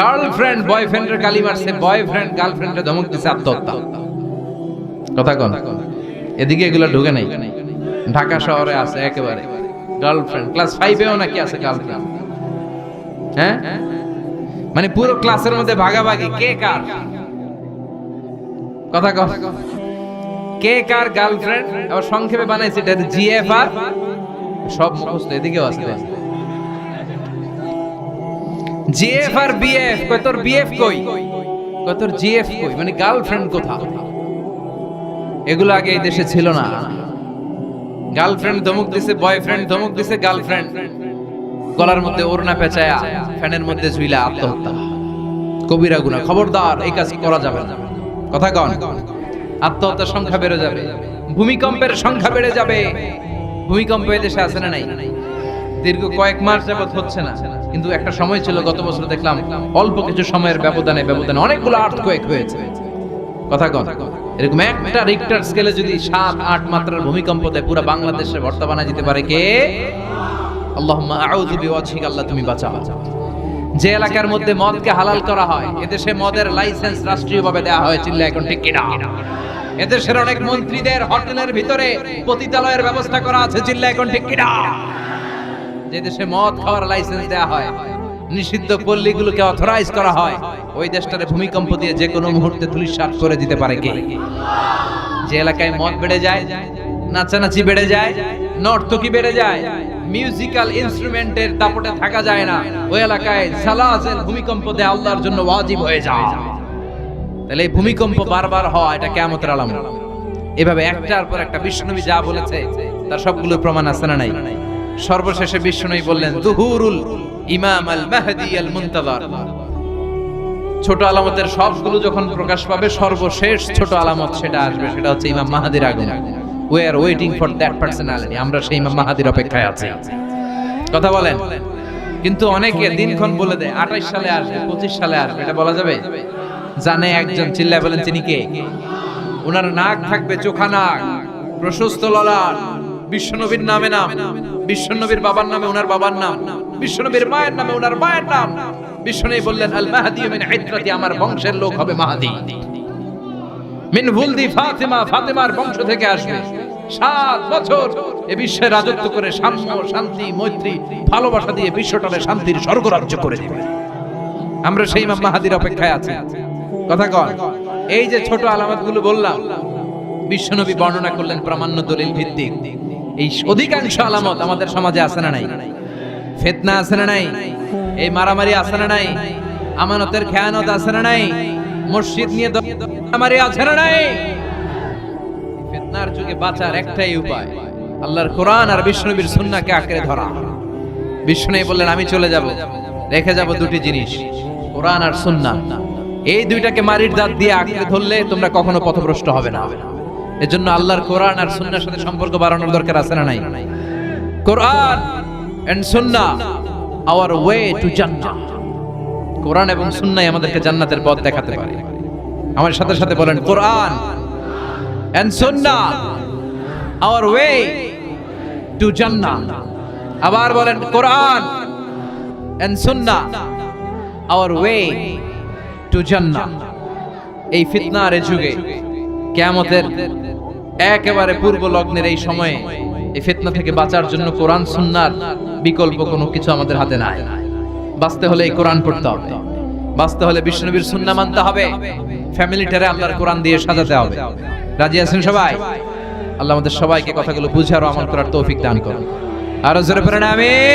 গার্লফ্রেন্ড বয়ফ্রেন্ডের গালি মারছে, বয়ফ্রেন্ড গার্লফ্রেন্ডে ধমক দিছে, আত্মহত্যা। কথা কোন? এদিকে এগুলো ঢুকে নাই। ঢাকা শহরে আছে একেবারে গার্লফ্রেন্ড, ক্লাস 5-এও নাকি আছে গার্লফ্রেন্ড। হ্যাঁ, মানে পুরো ক্লাসের মধ্যে ভাগাভাগি, কে কার। কথা কও, কে কার গার্লফ্রেন্ড। আবার সংক্ষেপে বানাইছে এটা জিএফআর, সব মুখস্থ। এদিকেও আছে জিএফ আর বিএফ। কই তোর বিএফ কই? কই তোর জিএফ কই? মানে গার্লফ্রেন্ড কোথা? এগুলো আগে এই দেশে ছিল না। গার্লফ্রেন্ড ধমক দিছে, বয়ফ্রেন্ড ধমক দিছে, গার্লফ্রেন্ড গলার মধ্যে ওড়না পেঁচায়া ফ্যানের মধ্যে ঝুইলা আত্মহত্যা। কবিরা গুনাহ, খবরদার এই কাজ করা যাবে না। কথা কন? আত্মহত্যার সংখ্যা বেড়ে যাবে, ভূমিকম্পের সংখ্যা বেড়ে যাবে। ভূমিকম্প এই দেশে আছে না নাই? দীর্ঘ কয়েক মাস যাবত হচ্ছে না, কিন্তু একটা সময় ছিল গত বছর দেখলাম অল্প কিছু সময়ের ব্যবধানে অনেকগুলো আর্থকোয়েক হয়েছে। কথা কন? এরকম একটা রিক্টার স্কেলে যদি 7-8 মাত্রার ভূমিকম্প দেয়, পুরো বাংলাদেশে ভর্তা বানায় দিতে পারে কে? আল্লাহুম্মা আউযু বিওয়াজহিকা, আল্লাহ তুমি বাঁচাও। যে এলাকার মধ্যে মদকে হালাল করা হয়, এদেশে মদের লাইসেন্স রাষ্ট্রীয়ভাবে দেওয়া হয়। চিল্লা এখন ঠিক কিনা? এদেশের অনেক মন্ত্রীদের হোটেলের ভিতরে পতিতালয়ের ব্যবস্থা করা আছে। চিল্লা এখন ঠিক কিনা? যে দেশে মদ খাওয়ার লাইসেন্স দেওয়া হয়, নিষিদ্ধ পল্লীগুলোকে অথরাইজ করা হয়, ওই দেশটারে ভূমিকম্প দিয়ে যে কোনো মুহূর্তে ধূলিসাৎ করে দিতে পারে কে? যে এলাকায় মদ বেড়ে যায়, নাচানাচি বেড়ে যায়, নর্তকী বেড়ে যায়, মিউজিক্যাল ইনস্ট্রুমেন্টের দাপটে থাকা যায় না, ওই এলাকায় জালাজাল ভূমিকম্প দেয়া আল্লাহর জন্য ওয়াজিব হয়ে যায়। তাহলে এই ভূমিকম্প বারবার হওয়া এটা কিয়ামতের আলামত। এভাবে একটার পর একটা বিশ্বনবী যা বলেছে তার সবগুলো প্রমাণ আছে না নাই? সর্বশেষে বিশ্বনবী বললেন দুহুরুল ইমাম আল মাহদি আল মুনতাজার। ছোট আলামতের সবগুলো যখন প্রকাশ পাবে, সর্বশেষ ছোট আলামত সেটা আসবে, সেটা হচ্ছে ইমাম মাহাদির আগমন। We are waiting for that personality. আমরা সেই ইমাম মাহাদির অপেক্ষায় আছি। কথা বলেন। কিন্তু অনেকে দিনক্ষণ বলে দেয় 28 সালে আসবে, 25 সালে আসবে, এটা বলা যাবে? জানে একজন, চিল্লায় বলেন তিনি কে? ওনার নাক থাকবে চোখা নাক, প্রশস্ত ললাট, বিশ্বনবীর নামে নাম, বিশ্বনবীর বাবার নামে ওনার বাবার নাম, বিশ্বনবীর মায়ের নামে ওনার মায়ের নাম। বিশ্বনবী বললেন আল মাহদি মিন ইত্রাতি, আমার বংশের লোক হবে মাহদি। মিন ওয়ালদি ফাতিমা, ফাতিমার বংশ থেকে আসবে। 7 বছর এ বিশ্বে রাজত্ব করে সাম্য, শান্তি, মৈত্রী, ভালোবাসা দিয়ে বিশ্বটারে শান্তির স্বর্গরাজ্য করে দেবে। আমরা সেই ইমাম মাহদির অপেক্ষায় আছি। কথা কন। এই যে ছোট আলামতগুলো বললাম, বিশ্বনবী বর্ণনা করলেন প্রামাণ্য দলিল ভিত্তিক। এই অধিকাংশ আলামত আমাদের সমাজে আছে না নাই? ফিতনা আছে না নাই? এই মারামারি আছে না নাই? আমানতের খেয়ানত আছে না নাই? মসজিদ নিয়ে মারামারি আছে না নাই? ফিতনার যুগে বাঁচার একটাই উপায়, আল্লাহর কোরআন আর বিশ্বনবীর সুন্নাহকে আঁকড়ে ধরা। বিশ্বনবী বললেন আমি চলে যাব, রেখে যাব দুটি জিনিস, কোরআন আর সুন্নাহ। এই দুইটাকে মারির দাঁত দিয়ে আঁকড়ে ধরলে তোমরা কখনো পথভ্রষ্ট হবে না। এজন্য আল্লাহর কোরআন আর সুন্নাহর সাথে সম্পর্ক বাড়ানোর দরকার আছে না নাই? কোরআন and Sunnah hour way to জান্নাহ। কোরআন এবং সুন্নাহ আমাদেরকে জান্নাতের পথ দেখাতে পারে। আমার সাথে সাথে বলেন কোরআন and Sunnah hour way to জান্নাহ। আবার বলেন কোরআন and Sunnah hour way to জান্নাহ। এই ফিতনার যুগে, কিয়ামতের একেবারে পূর্ব লগ্নের এই সময়ে এই ফিতনা থেকে বাঁচার জন্য কোরআন সুন্নাহর বিকল্প কোনো কিছু আমাদের হাতে নাই। বাঁচতে হলে এই কোরআন পড়তে হবে, বাঁচতে হলে বিশ্বনবীর সুন্নাহ মানতে হবে, ফ্যামিলিটারে আল্লাহর কোরআন দিয়ে সাজাতে হবে। রাজি আছেন সবাই? আল্লাহ আমাদের সবাইকে কথাগুলো বুঝার ও আমল করার তৌফিক দান করুন। আরো জোরে পড়েন আমিন।